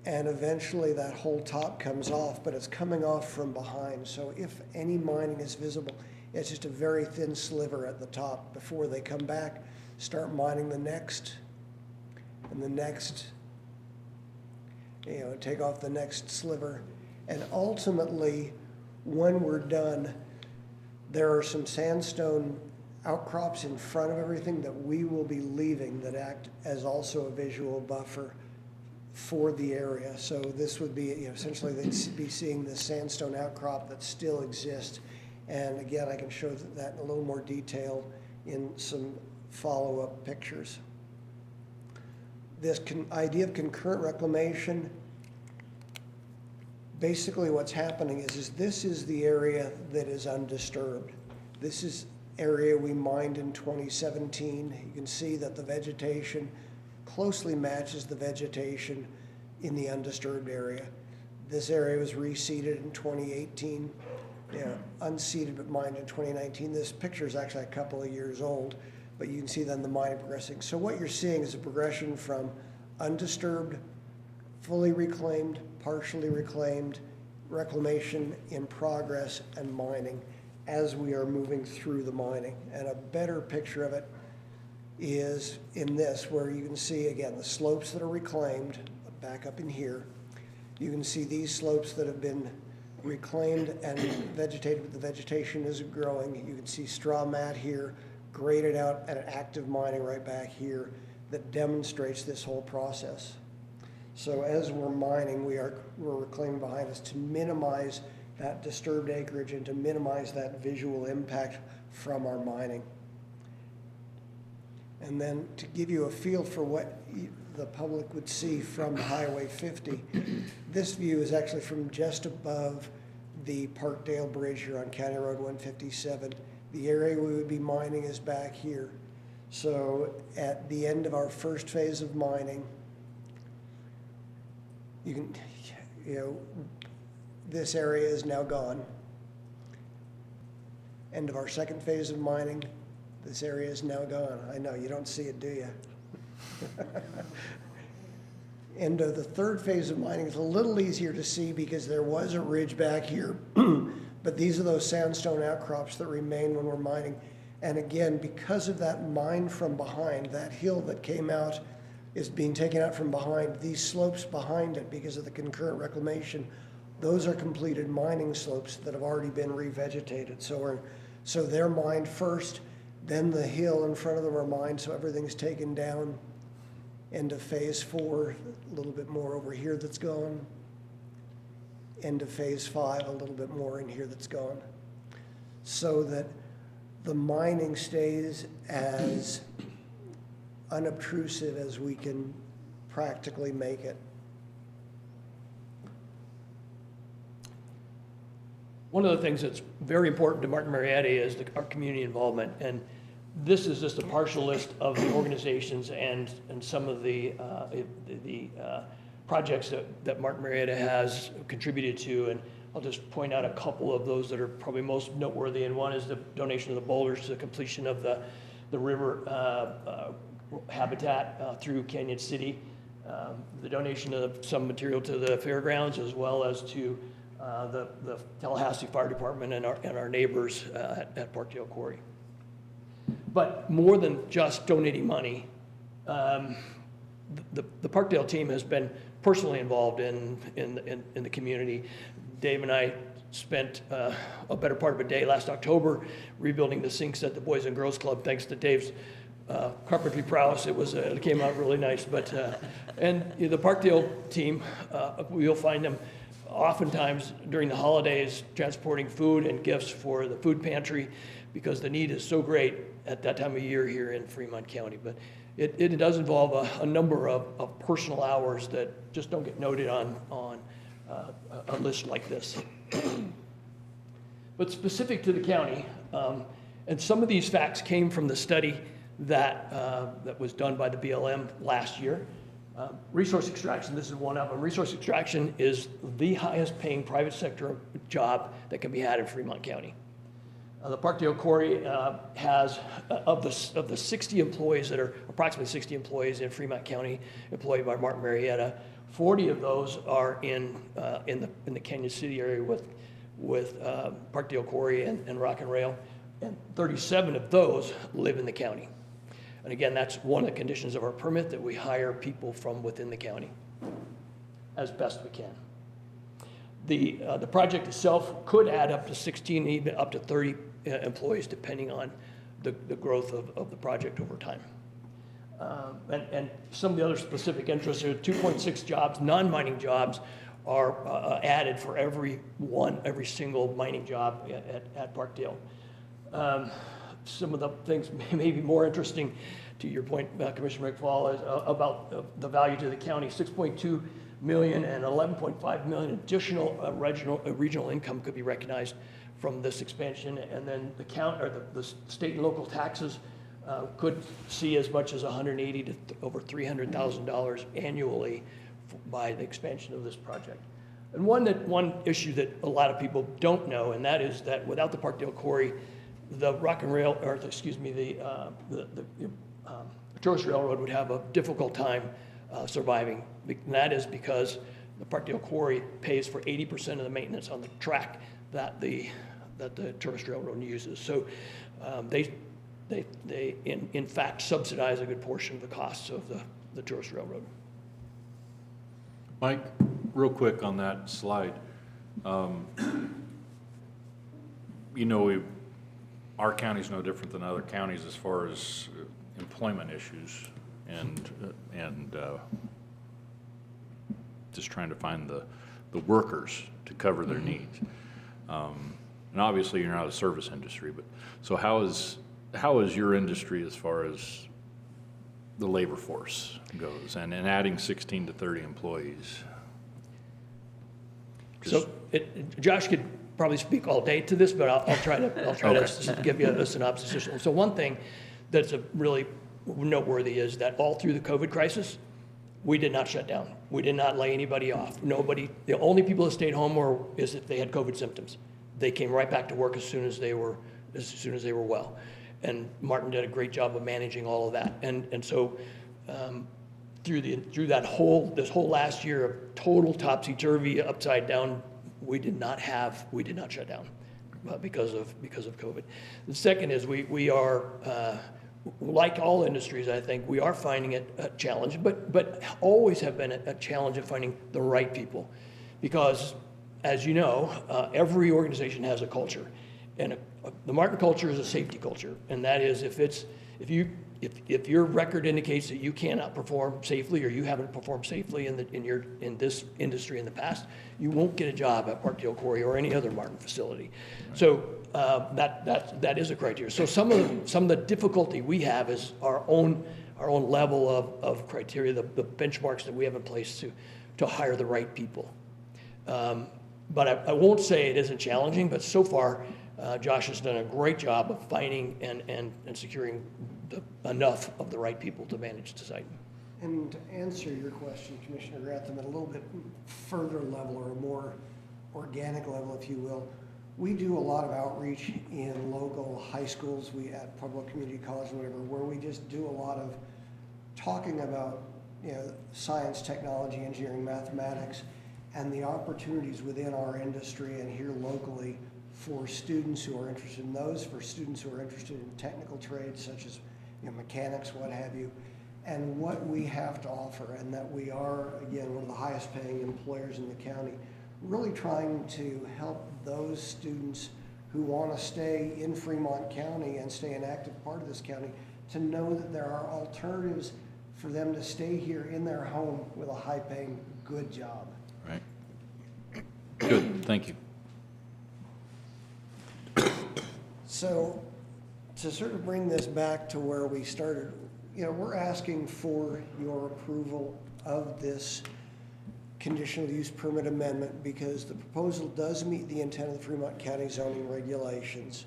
Speaker 9: and eventually that whole top comes off, but it's coming off from behind. So if any mining is visible, it's just a very thin sliver at the top before they come back, start mining the next, and the next, take off the next sliver. And ultimately, when we're done, there are some sandstone outcrops in front of everything that we will be leaving that act as also a visual buffer for the area. So this would be, essentially they'd be seeing the sandstone outcrop that still exists. And again, I can show that in a little more detail in some follow-up pictures. This idea of concurrent reclamation, basically what's happening is this is the area that is undisturbed. This is area we mined in 2017. You can see that the vegetation closely matches the vegetation in the undisturbed area. This area was reseeded in 2018, unseeded but mined in 2019. This picture is actually a couple of years old, but you can see then the mining progressing. So what you're seeing is a progression from undisturbed, fully reclaimed, partially reclaimed, reclamation in progress, and mining as we are moving through the mining. And a better picture of it is in this, where you can see, again, the slopes that are reclaimed, back up in here. You can see these slopes that have been reclaimed and vegetated, but the vegetation isn't growing. You can see straw mat here, graded out, and active mining right back here that demonstrates this whole process. So as we're mining, we're reclaiming behind us to minimize that disturbed acreage and to minimize that visual impact from our mining. And then to give you a feel for what the public would see from Highway 50, this view is actually from just above the Parkdale Bridge here on County Road 157. The area we would be mining is back here. So at the end of our first phase of mining, this area is now gone. End of our second phase of mining, this area is now gone. I know, you don't see it, do you? End of the third phase of mining is a little easier to see because there was a ridge back here, but these are those sandstone outcrops that remain when we're mining. And again, because of that mine from behind, that hill that came out is being taken out from behind, these slopes behind it, because of the concurrent reclamation, those are completed mining slopes that have already been revegetated. So they're mined first, then the hill in front of them are mined, so everything's taken down. End of phase 4, a little bit more over here that's gone. End of phase 5, a little bit more in here that's gone. So that the mining stays as unobtrusive as we can practically make it.
Speaker 10: One of the things that's very important to Martin Marietta is our community involvement. And this is just a partial list of the organizations and some of the projects that Martin Marietta has contributed to. And I'll just point out a couple of those that are probably most noteworthy. And one is the donation of the boulders to the completion of the river habitat through Canyon City, the donation of some material to the fairgrounds, as well as to the Tallahassee Fire Department and our neighbors at Parkdale Quarry. But more than just donating money, the Parkdale team has been personally involved in the community. Dave and I spent a better part of a day last October rebuilding the sinks at the Boys and Girls Club, thanks to Dave's carpentry prowess. It came out really nice. But and the Parkdale team, you'll find them oftentimes during the holidays transporting food and gifts for the food pantry, because the need is so great at that time of year here in Fremont County. But it does involve a number of personal hours that just don't get noted on a list like this. But specific to the county, and some of these facts came from the study that was done by the BLM last year. Resource extraction, this is one of them. Resource extraction is the highest paying private sector job that can be had in Fremont County. The Parkdale Quarry has, of the 60 employees that are approximately 60 employees in Fremont County employed by Martin Marietta, 40 of those are in the Canyon City area with Parkdale Quarry and Rock and Rail, and 37 of those live in the county. And again, that's one of the conditions of our permit, that we hire people from within the county as best we can. The project itself could add up to 16, even up to 30 employees, depending on the growth of the project over time. And some of the other specific interests are 2.6 jobs, non-mining jobs, are added for every single mining job at Parkdale. Some of the things may be more interesting to your point, Commissioner McFall, is about the value to the county. 6.2 million and 11.5 million additional regional income could be recognized from this expansion, and then the state and local taxes could see as much as $180,000 to over $300,000 annually by the expansion of this project. And one issue that a lot of people don't know, and that is that without the Parkdale Quarry, the Rock and Rail, or excuse me, the Tourist Railroad would have a difficult time surviving. And that is because the Parkdale Quarry pays for 80% of the maintenance on the track that the Tourist Railroad uses. So they in fact subsidize a good portion of the costs of the Tourist Railroad.
Speaker 5: Mike, real quick on that slide. Our county's no different than other counties as far as employment issues and just trying to find the workers to cover their needs. And obviously you're not a service industry, but so how is your industry as far as the labor force goes, and adding 16 to 30 employees?
Speaker 10: So Josh could probably speak all day to this, but I'll try to give you a synopsis. So one thing that's really noteworthy is that all through the COVID crisis, we did not shut down. We did not lay anybody off. The only people that stayed home is if they had COVID symptoms. They came right back to work as soon as they were well. And Martin did a great job of managing all of that. And so through this whole last year of total topsy-turvy, upside down, we did not shut down because of COVID. The second is we are like all industries, I think we are finding it a challenge, but always have been a challenge of finding the right people, because as you know, every organization has a culture, and the Martin culture is a safety culture, and that is if your record indicates that you cannot perform safely, or you haven't performed safely in this industry in the past, you won't get a job at Parkdale Quarry or any other Martin facility. So that is a criteria. So some of the difficulty we have is our own level of criteria, the benchmarks that we have in place to hire the right people. But I won't say it isn't challenging, but so far Josh has done a great job of finding and securing enough of the right people to manage the site.
Speaker 9: And to answer your question, Commissioner Grantham, at a little bit further level, or a more organic level, if you will, we do a lot of outreach in local high schools, at public community college, whatever, where we just do a lot of talking about science, technology, engineering, mathematics, and the opportunities within our industry and here locally for students who are interested in those, for students who are interested in technical trades such as mechanics, what have you. and what we have to offer, and that we are, again, one of the highest paying employers in the county, really trying to help those students who want to stay in Fremont County and stay an active part of this county to know that there are alternatives for them to stay here in their home with a high-paying, good job.
Speaker 5: Right. Good, thank you.
Speaker 9: So to sort of bring this back to where we started, we're asking for your approval of this conditional use permit amendment because the proposal does meet the intent of the Fremont County zoning regulations.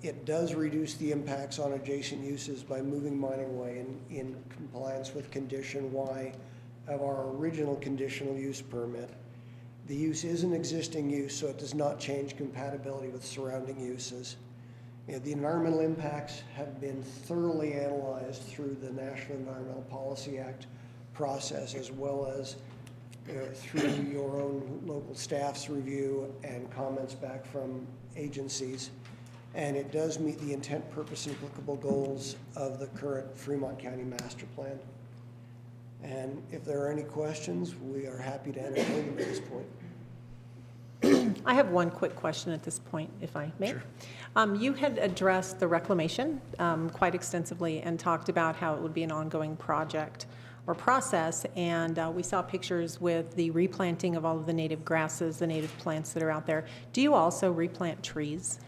Speaker 9: It does reduce the impacts on adjacent uses by moving mining away in compliance with condition Y of our original conditional use permit. The use is an existing use, so it does not change compatibility with surrounding uses. The environmental impacts have been thoroughly analyzed through the National Environmental Policy Act process, as well as through your own local staff's review and comments back from agencies. And it does meet the intent, purpose, and applicable goals of the current Fremont County Master Plan. And if there are any questions, we are happy to entertain them at this point.
Speaker 4: I have one quick question at this point, if I may.
Speaker 7: Sure.
Speaker 4: You had addressed the reclamation quite extensively and talked about how it would be an ongoing project or process, and we saw pictures with the replanting of all of the native grasses, the native plants that are out there. Do you also replant trees?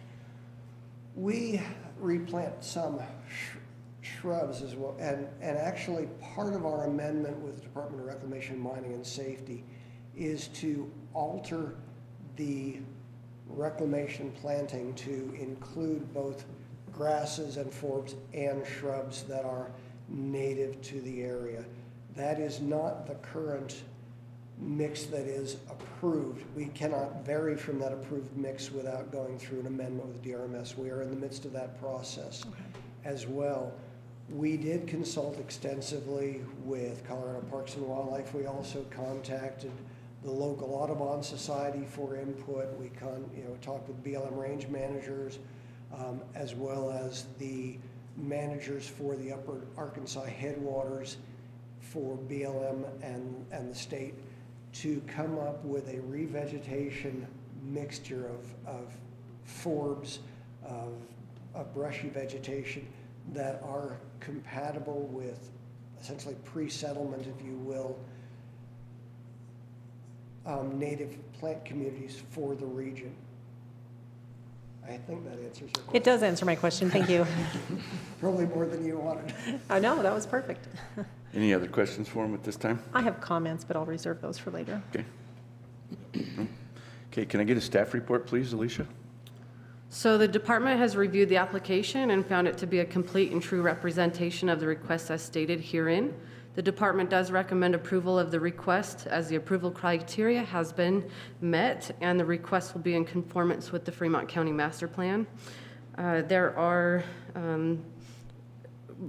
Speaker 9: We replant some shrubs as well, and actually part of our amendment with the Department of Reclamation, Mining, and Safety is to alter the reclamation planting to include both grasses and forbs and shrubs that are native to the area. That is not the current mix that is approved. We cannot vary from that approved mix without going through an amendment with DRMS. We are in the midst of that process as well. We did consult extensively with Colorado Parks and Wildlife. We also contacted the local Audubon Society for input. We talked with BLM range managers, as well as the managers for the Upper Arkansas headwaters for BLM and the state to come up with a revegetation mixture of forbs, of brushy vegetation that are compatible with essentially pre-settlement, if you will, native plant communities for the region. I think that answers your question.
Speaker 4: It does answer my question, thank you.
Speaker 9: Probably more than you wanted.
Speaker 4: I know, that was perfect.
Speaker 7: Any other questions for him at this time?
Speaker 4: I have comments, but I'll reserve those for later.
Speaker 7: Okay. Okay, can I get a staff report, please, Alicia?
Speaker 11: So the department has reviewed the application and found it to be a complete and true representation of the request as stated herein. The department does recommend approval of the request as the approval criteria has been met and the request will be in conformance with the Fremont County Master Plan.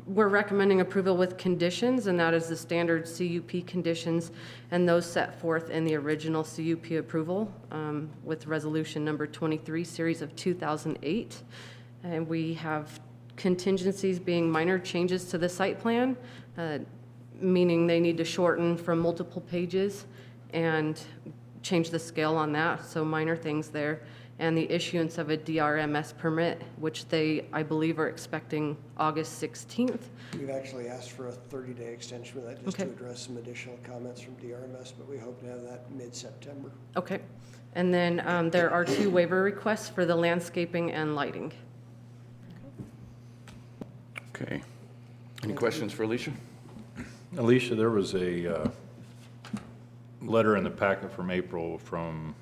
Speaker 11: We're recommending approval with conditions, and that is the standard CUP conditions and those set forth in the original CUP approval with resolution number 23, series of 2008. And we have contingencies being minor changes to the site plan, meaning they need to shorten from multiple pages and change the scale on that, so minor things there. And the issuance of a DRMS permit, which they, I believe, are expecting August 16th.
Speaker 9: We've actually asked for a 30-day extension of that just to address some additional comments from DRMS, but we hope to have that mid-September.
Speaker 11: Okay. And then there are 2 waiver requests for the landscaping and lighting.
Speaker 7: Okay. Any questions for Alicia?
Speaker 5: Alicia, there was a letter in the packet from April from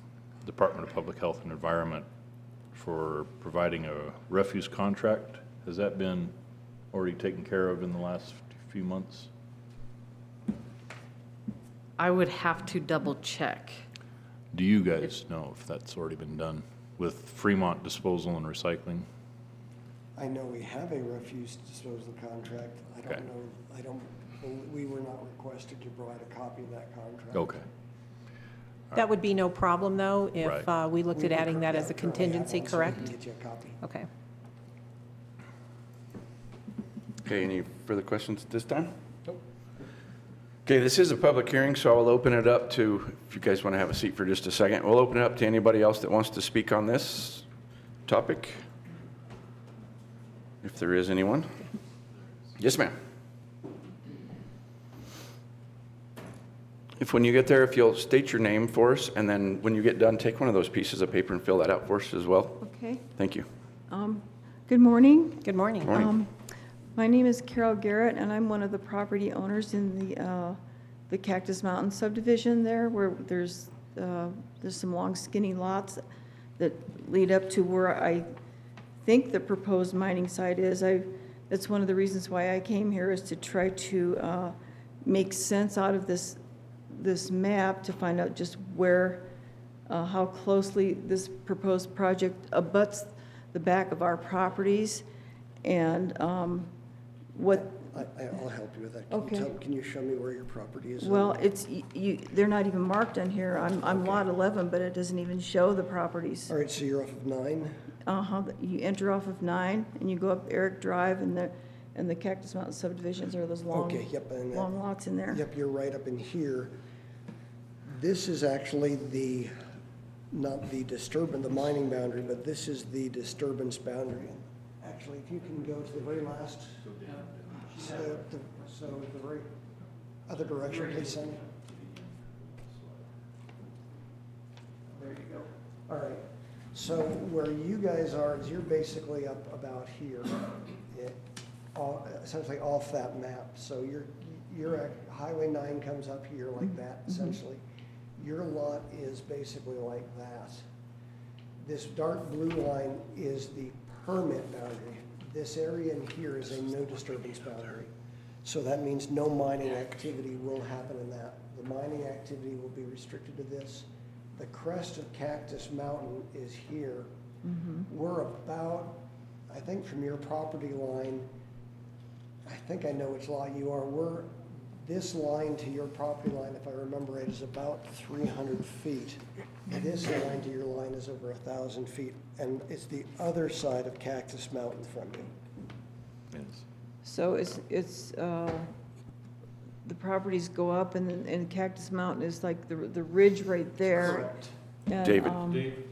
Speaker 5: Department of Public Health and Environment for providing a refuse contract. Has that been already taken care of in the last few months?
Speaker 11: I would have to double check.
Speaker 5: Do you guys know if that's already been done with Fremont Disposal and Recycling?
Speaker 9: I know we have a refuse disposal contract.
Speaker 5: Okay.
Speaker 9: We were not requested to provide a copy of that contract.
Speaker 5: Okay.
Speaker 4: That would be no problem, though, if
Speaker 5: Right.
Speaker 4: we looked at adding that as a
Speaker 9: currently have
Speaker 4: contingency,
Speaker 9: one, so we can
Speaker 4: correct?
Speaker 9: get you a copy.
Speaker 4: Okay.
Speaker 7: Okay, any further questions at this time?
Speaker 8: Nope.
Speaker 7: Okay, this is a public hearing, so I'll open it up to, if you guys want to have a seat for just a second, we'll open it up to anybody else that wants to speak on this topic. If there is anyone. Yes, ma'am. If when you get there, if you'll state your name for us, and then when you get done, take one of those pieces of paper and fill that out for us as well.
Speaker 12: Okay.
Speaker 7: Thank you.
Speaker 12: Good morning.
Speaker 4: Good morning.
Speaker 7: Morning.
Speaker 12: My name is Carol Garrett, and I'm one of the property owners in the Cactus Mountain subdivision there, where there's some long skinny lots that lead up to where I think the proposed mining site is. That's one of the reasons why I came here, is to try to make sense out of this map to find out just where, how closely this proposed project abuts the back of our properties, and what.
Speaker 9: I'll help you with that.
Speaker 12: Okay.
Speaker 9: Can you show me where your property is?
Speaker 12: Well, it's, they're not even marked on here. I'm lot 11, but it doesn't even show the properties.
Speaker 9: All right, so you're off of 9?
Speaker 12: You enter off of 9, and you go up Eric Drive, and the Cactus Mountain subdivisions are those long,
Speaker 9: Okay, yep, and
Speaker 12: long lots in there.
Speaker 9: Yep, you're right up in here. This is actually not the disturbance, the mining boundary, but this is the disturbance boundary. Actually, if you can go to the very last, so the very other direction, please, Sonny. There you go. All right. So where you guys are is you're basically up about here, essentially off that map. So you're at Highway 9 comes up here like that, essentially. Your lot is basically like that. This dark blue line is the permit boundary. This area in here is a no disturbance boundary. So that means no mining activity will happen in that. The mining activity will be restricted to this. The crest of Cactus Mountain is here. We're about, I think from your property line, I think I know which lot you are. This line to your property line, if I remember right, is about 300 feet. This line to your line is over 1,000 feet, and it's the other side of Cactus Mountain from you.
Speaker 5: Yes.
Speaker 12: So it's the properties go up, and Cactus Mountain is like the ridge right there.
Speaker 9: Correct.
Speaker 12: And,
Speaker 7: David.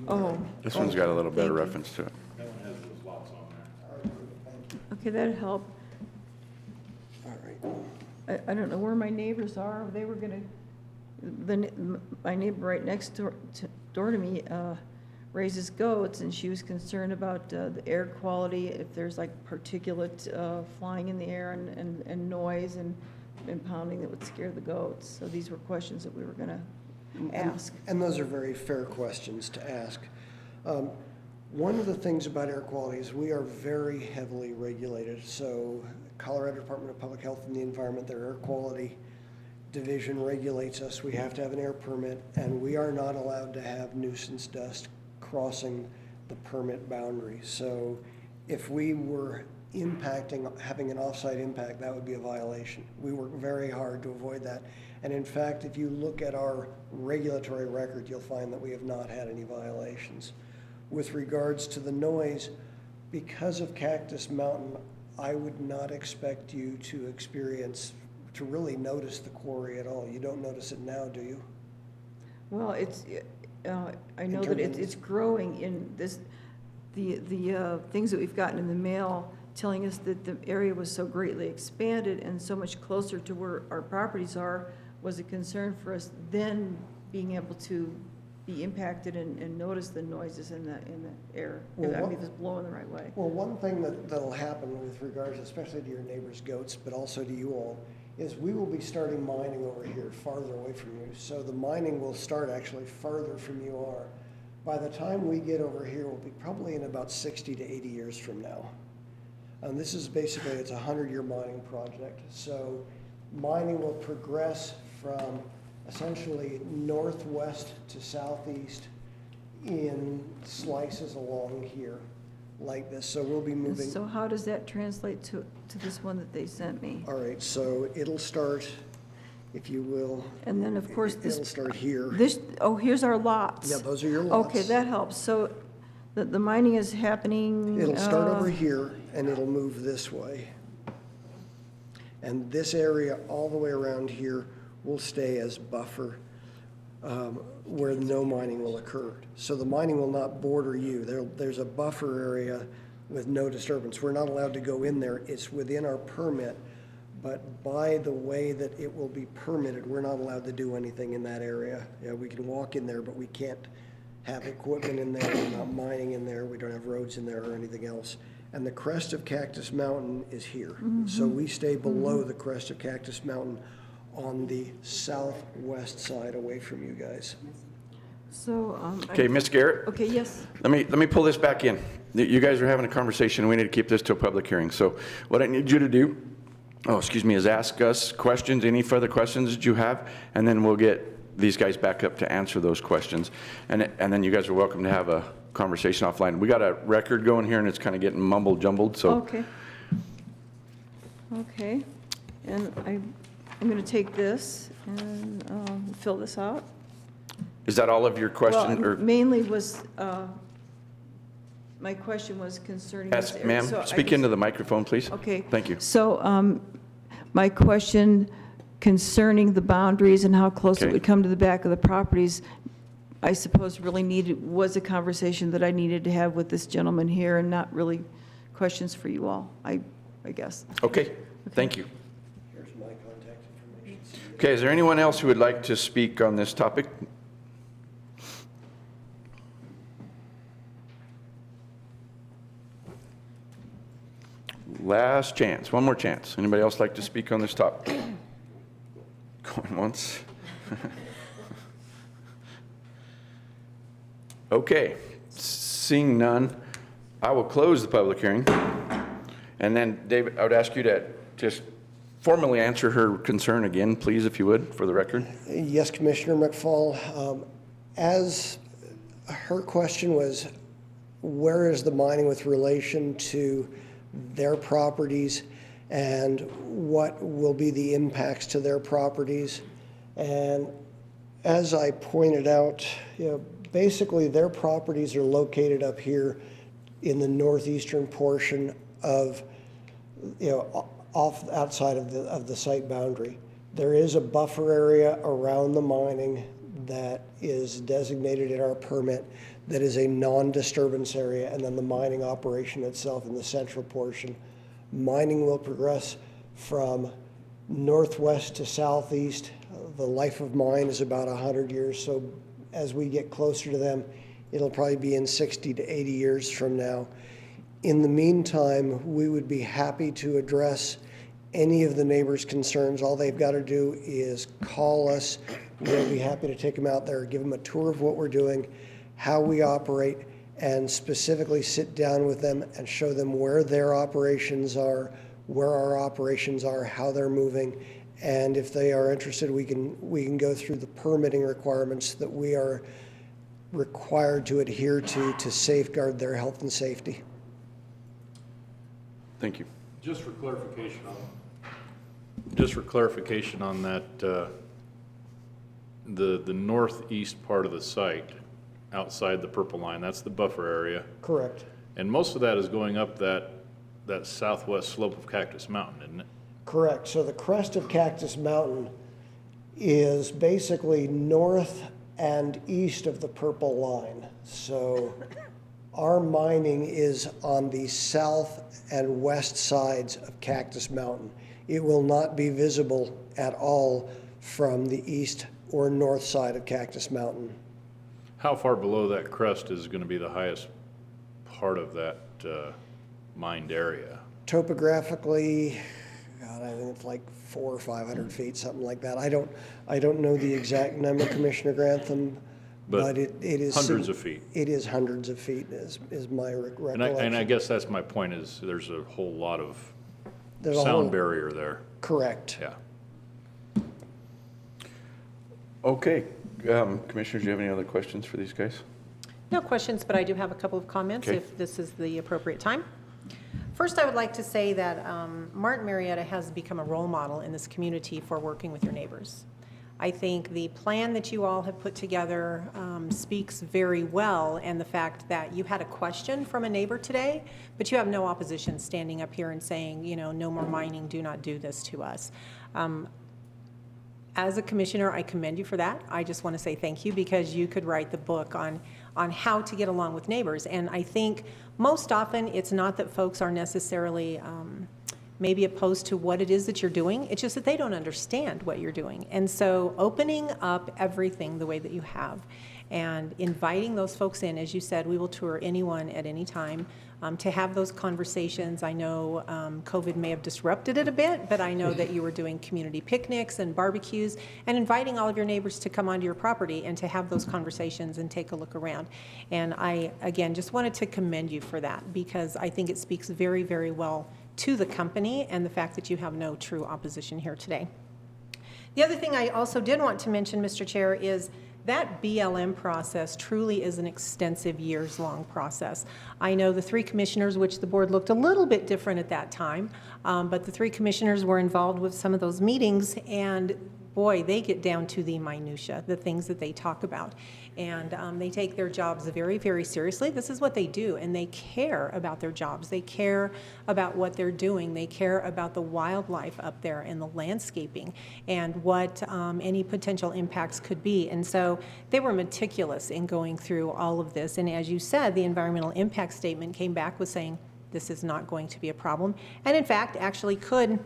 Speaker 12: Oh,
Speaker 7: This one's got a little better
Speaker 12: Thank you.
Speaker 7: reference to it.
Speaker 5: That one has those lots on there.
Speaker 12: okay, that'd help.
Speaker 9: All right.
Speaker 12: I don't know where my neighbors are. They were gonna, my neighbor right next door to me raises goats, and she was concerned about the air quality, if there's like particulate flying in the air and noise and pounding that would scare the goats. So these were questions that we were gonna ask.
Speaker 9: And those are very fair questions to ask. One of the things about air quality is we are very heavily regulated. So Colorado Department of Public Health and the Environment, their air quality division regulates us. We have to have an air permit, and we are not allowed to have nuisance dust crossing the permit boundary. So if we were having an off-site impact, that would be a violation. We work very hard to avoid that. And in fact, if you look at our regulatory record, you'll find that we have not had any violations. With regards to the noise, because of Cactus Mountain, I would not expect you to really notice the quarry at all. You don't notice it now, do you?
Speaker 12: Well, I know that it's growing in this, the things that we've gotten in the mail telling us that the area was so greatly expanded and so much closer to where our properties are was a concern for us then being able to be impacted and notice the noises in the air.
Speaker 9: Well,
Speaker 12: I mean, if it's blowing the right way.
Speaker 9: Well, one thing that'll happen with regards, especially to your neighbor's goats, but also to you all, is we will be starting mining over here farther away from you. So the mining will start actually farther from you are. By the time we get over here, we'll be probably in about 60 to 80 years from now. And this is basically, it's a 100-year mining project. So mining will progress from essentially northwest to southeast in slices along here like this. So we'll be moving.
Speaker 12: So how does that translate to this one that they sent me?
Speaker 9: All right, so it'll start, if you will.
Speaker 12: And then, of course,
Speaker 9: It'll start here.
Speaker 12: Here's our lots.
Speaker 9: Yeah, those are your lots.
Speaker 12: Okay, that helps. So the mining is happening.
Speaker 9: It'll start over here and it'll move this way. And this area all the way around here will stay as buffer where no mining will occur. So the mining will not border you. There's a buffer area with no disturbance. We're not allowed to go in there. It's within our permit, but by the way that it will be permitted, we're not allowed to do anything in that area. Yeah, we can walk in there, but we can't have equipment in there. We're not mining in there. We don't have roads in there or anything else. And the crest of Cactus Mountain is here. So we stay below the crest of Cactus Mountain on the southwest side away from you guys.
Speaker 12: So,
Speaker 7: Okay, Ms. Garrett?
Speaker 12: okay, yes.
Speaker 7: Let me pull this back in. You guys are having a conversation. We need to keep this to a public hearing. So what I need you to do, is ask us questions, any further questions that you have, and then we'll get these guys back up to answer those questions. And then you guys are welcome to have a conversation offline. We got a record going here and it's kind of getting mumble jumbled, so.
Speaker 12: Okay. Okay, and I'm going to take this and fill this out.
Speaker 7: Is that all of your question?
Speaker 12: Well, mainly was, my question was concerning.
Speaker 7: Yes,
Speaker 12: this area.
Speaker 7: ma'am,
Speaker 12: So I
Speaker 7: speak
Speaker 12: just-
Speaker 7: into the microphone, please.
Speaker 12: Okay.
Speaker 7: Thank you.
Speaker 12: So my question concerning the boundaries and how close it
Speaker 7: Okay.
Speaker 12: would come to the back of the properties, I suppose really was a conversation that I needed to have with this gentleman here and not really questions for you all, I guess.
Speaker 7: Okay, thank you.
Speaker 9: Here's my contact information.
Speaker 7: Okay, is there anyone else who would like to speak on this topic? Last chance, one more chance. Anybody else like to speak on this topic? Going once. Okay, seeing none, I will close the public hearing. And then, David, I would ask you to just formally answer her concern again, please, if you would, for the record.
Speaker 9: Yes, Commissioner McFall. As her question was, where is the mining with relation to their properties and what will be the impacts to their properties? And as I pointed out, basically their properties are located up here in the northeastern portion of, outside of the site boundary. There is a buffer area around the mining that is designated in our permit that is a non-disturbance area, and then the mining operation itself in the central portion. Mining will progress from northwest to southeast. The life of mine is about 100 years, so as we get closer to them, it'll probably be in 60 to 80 years from now. In the meantime, we would be happy to address any of the neighbors' concerns. All they've got to do is call us. We'll be happy to take them out there, give them a tour of what we're doing, how we operate, and specifically sit down with them and show them where their operations are, where our operations are, how they're moving. And if they are interested, we can go through the permitting requirements that we are required to adhere to safeguard their health and safety.
Speaker 7: Thank you.
Speaker 5: Just for clarification on that, the northeast part of the site, outside the purple line, that's the buffer area.
Speaker 9: Correct.
Speaker 5: And most of that is going up that southwest slope of Cactus Mountain, isn't it?
Speaker 9: Correct. So the crest of Cactus Mountain is basically north and east of the purple line. So our mining is on the south and west sides of Cactus Mountain. It will not be visible at all from the east or north side of Cactus Mountain.
Speaker 5: How far below that crest is going to be the highest part of that mined area?
Speaker 9: Topographically, God, I think it's like 400 or 500 feet, something like that. I don't know the exact number, Commissioner Grantham, but it is
Speaker 5: hundreds of feet.
Speaker 9: It is hundreds of feet, is my recollection.
Speaker 5: And I guess that's my point, is there's a whole lot of
Speaker 9: There's a
Speaker 5: sound
Speaker 9: whole-
Speaker 5: barrier there.
Speaker 9: Correct.
Speaker 5: Yeah.
Speaker 7: Okay, Commissioners, do you have any other questions for these guys?
Speaker 4: No questions, but I do have a couple of comments
Speaker 7: Okay.
Speaker 4: if this is the appropriate time. First, I would like to say that Martin Marietta has become a role model in this community for working with your neighbors. I think the plan that you all have put together speaks very well, and the fact that you had a question from a neighbor today, but you have no opposition standing up here and saying, you know, no more mining, do not do this to us. As a commissioner, I commend you for that. I just want to say thank you, because you could write the book on how to get along with neighbors. And I think most often it's not that folks are necessarily maybe opposed to what it is that you're doing. It's just that they don't understand what you're doing. And so opening up everything the way that you have and inviting those folks in, as you said, we will tour anyone at any time. To have those conversations. I know COVID may have disrupted it a bit, but I know that you were doing community picnics and barbecues and inviting all of your neighbors to come onto your property and to have those conversations and take a look around. And I, again, just wanted to commend you for that, because I think it speaks very, very well to the company and the fact that you have no true opposition here today. The other thing I also did want to mention, Mr. Chair, is that BLM process truly is an extensive years-long process. I know the 3 commissioners, which the board looked a little bit different at that time, but the 3 commissioners were involved with some of those meetings, and boy, they get down to the minutia, the things that they talk about. And they take their jobs very, very seriously. This is what they do, and they care about their jobs. They care about what they're doing. They care about the wildlife up there and the landscaping and what any potential impacts could be. And so they were meticulous in going through all of this. And as you said, the environmental impact statement came back with saying this is not going to be a problem. And in fact, actually could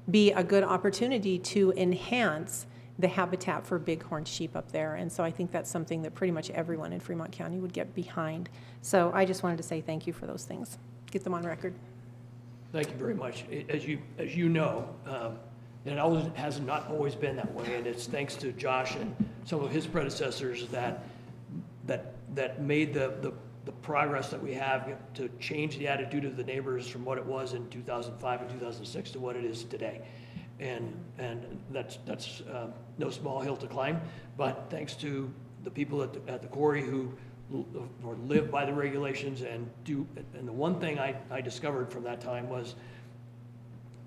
Speaker 4: be a good opportunity to enhance the habitat for bighorn sheep up there. And so I think that's something that pretty much everyone in Fremont County would get behind. So I just wanted to say thank you for those things. Get them on record.
Speaker 10: Thank you very much. As you know, it has not always been that way, and it's thanks to Josh and some of his predecessors that made the progress that we have to change the attitude of the neighbors from what it was in 2005 and 2006 to what it is today. And that's no small hill to climb, but thanks to the people at the quarry who live by the regulations and the one thing I discovered from that time was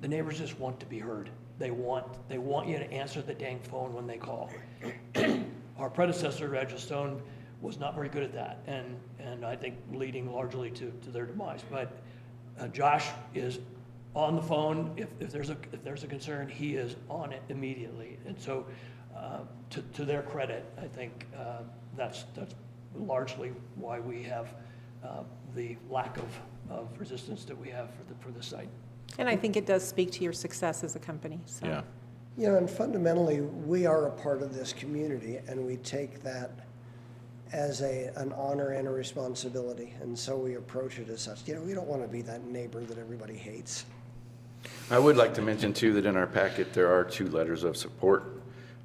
Speaker 10: the neighbors just want to be heard. They want you to answer the dang phone when they call. Our predecessor, Edgelstone, was not very good at that, and I think leading largely to their demise. But Josh is on the phone. If there's a concern, he is on it immediately. And so, to their credit, I think that's largely why we have the lack of resistance that we have for the site.
Speaker 4: And I think it does speak to your success as a company. So.
Speaker 5: Yeah.
Speaker 9: You know, and fundamentally, we are a part of this community, and we take that as an honor and a responsibility, and so we approach it as such. You know, we don't want to be that neighbor that everybody hates.
Speaker 7: I would like to mention, too, that in our packet, there are 2 letters of support,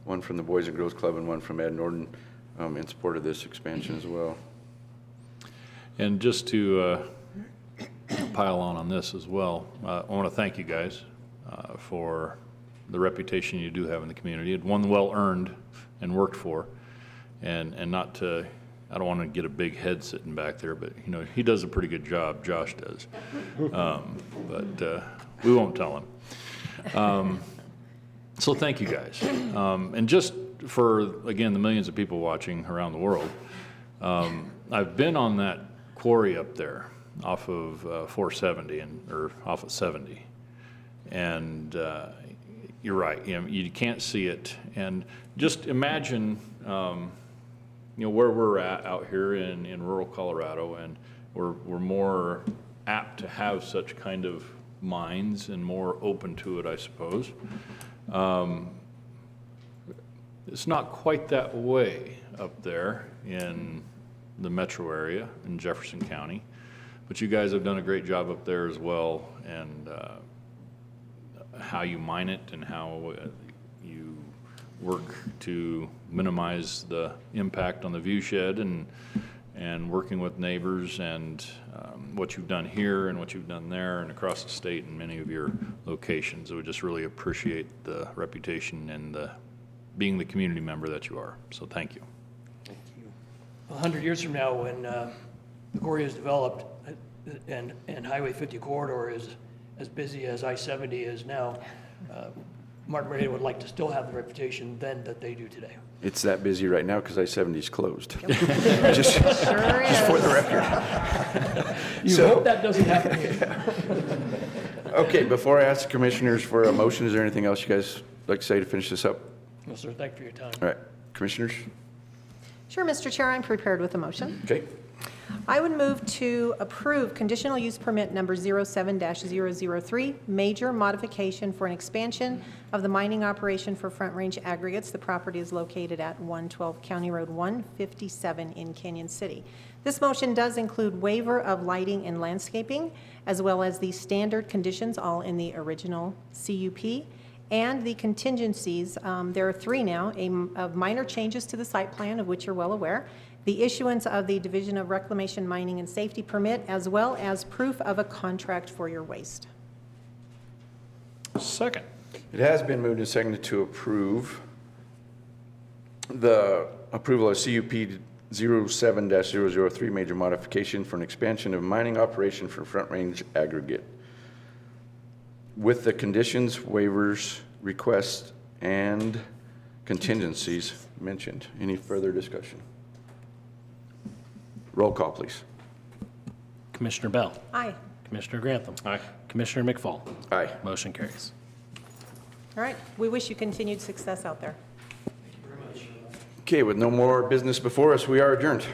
Speaker 7: one from the Boys and Girls Club and one from Ed Norton in support of this expansion as well.
Speaker 5: And just to pile on this as well, I want to thank you guys for the reputation you do have in the community. It's one well earned and worked for, and not to, I don't want to get a big head sitting back there, but you know, he does a pretty good job, Josh does. But we won't tell him. So thank you guys. And just for, again, the millions of people watching around the world, I've been on that quarry up there off of 470 or off of 70. And you're right, you know, you can't see it. And just imagine, you know, where we're at out here in rural Colorado, and we're more apt to have such kind of minds and more open to it, I suppose. It's not quite that way up there in the metro area in Jefferson County, but you guys have done a great job up there as well, and how you mine it and how you work to minimize the impact on the view shed, and working with neighbors, and what you've done here and what you've done there and across the state in many of your locations. I would just really appreciate the reputation and being the community member that you are. So thank you.
Speaker 9: Thank you.
Speaker 10: 100 years from now, when the quarry is developed and Highway 50 corridor is as busy as I-70 is now, Martin Marietta would like to still have the reputation then that they do today.
Speaker 7: It's that busy right now because I-70's closed. Just for the record.
Speaker 10: You
Speaker 7: So-
Speaker 10: hope that doesn't happen here.
Speaker 7: Okay, before I ask the commissioners for a motion, is there anything else you guys like to say to finish this up?
Speaker 10: No, sir, thank you for your time.
Speaker 7: All right, commissioners?
Speaker 4: Sure, Mr. Chair, I'm prepared with a motion.
Speaker 7: Okay.
Speaker 4: I would move to approve conditional use permit number 07-003, major modification for an expansion of the mining operation for Front Range Aggregates. The property is located at 112 County Road 157 in Canyon City. This motion does include waiver of lighting and landscaping, as well as the standard conditions, all in the original CUP, and the contingencies. There are 3 now, of minor changes to the site plan, of which you're well aware, the issuance of the Division of Reclamation, Mining, and Safety permit, as well as proof of a contract for your waste.
Speaker 5: Second.
Speaker 7: It has been moved and seconded to approve the approval of CUP 07-003, major modification for an expansion of mining operation for Front Range Aggregate, with the conditions, waivers, requests, and contingencies mentioned. Any further discussion? Roll call, please.
Speaker 3: Commissioner Bell.
Speaker 4: Aye.
Speaker 3: Commissioner Grantham.
Speaker 5: Aye.
Speaker 3: Commissioner McFall.
Speaker 7: Aye.
Speaker 3: Motion carries.
Speaker 4: All right, we wish you continued success out there.
Speaker 7: Okay, with no more business before us, we are adjourned.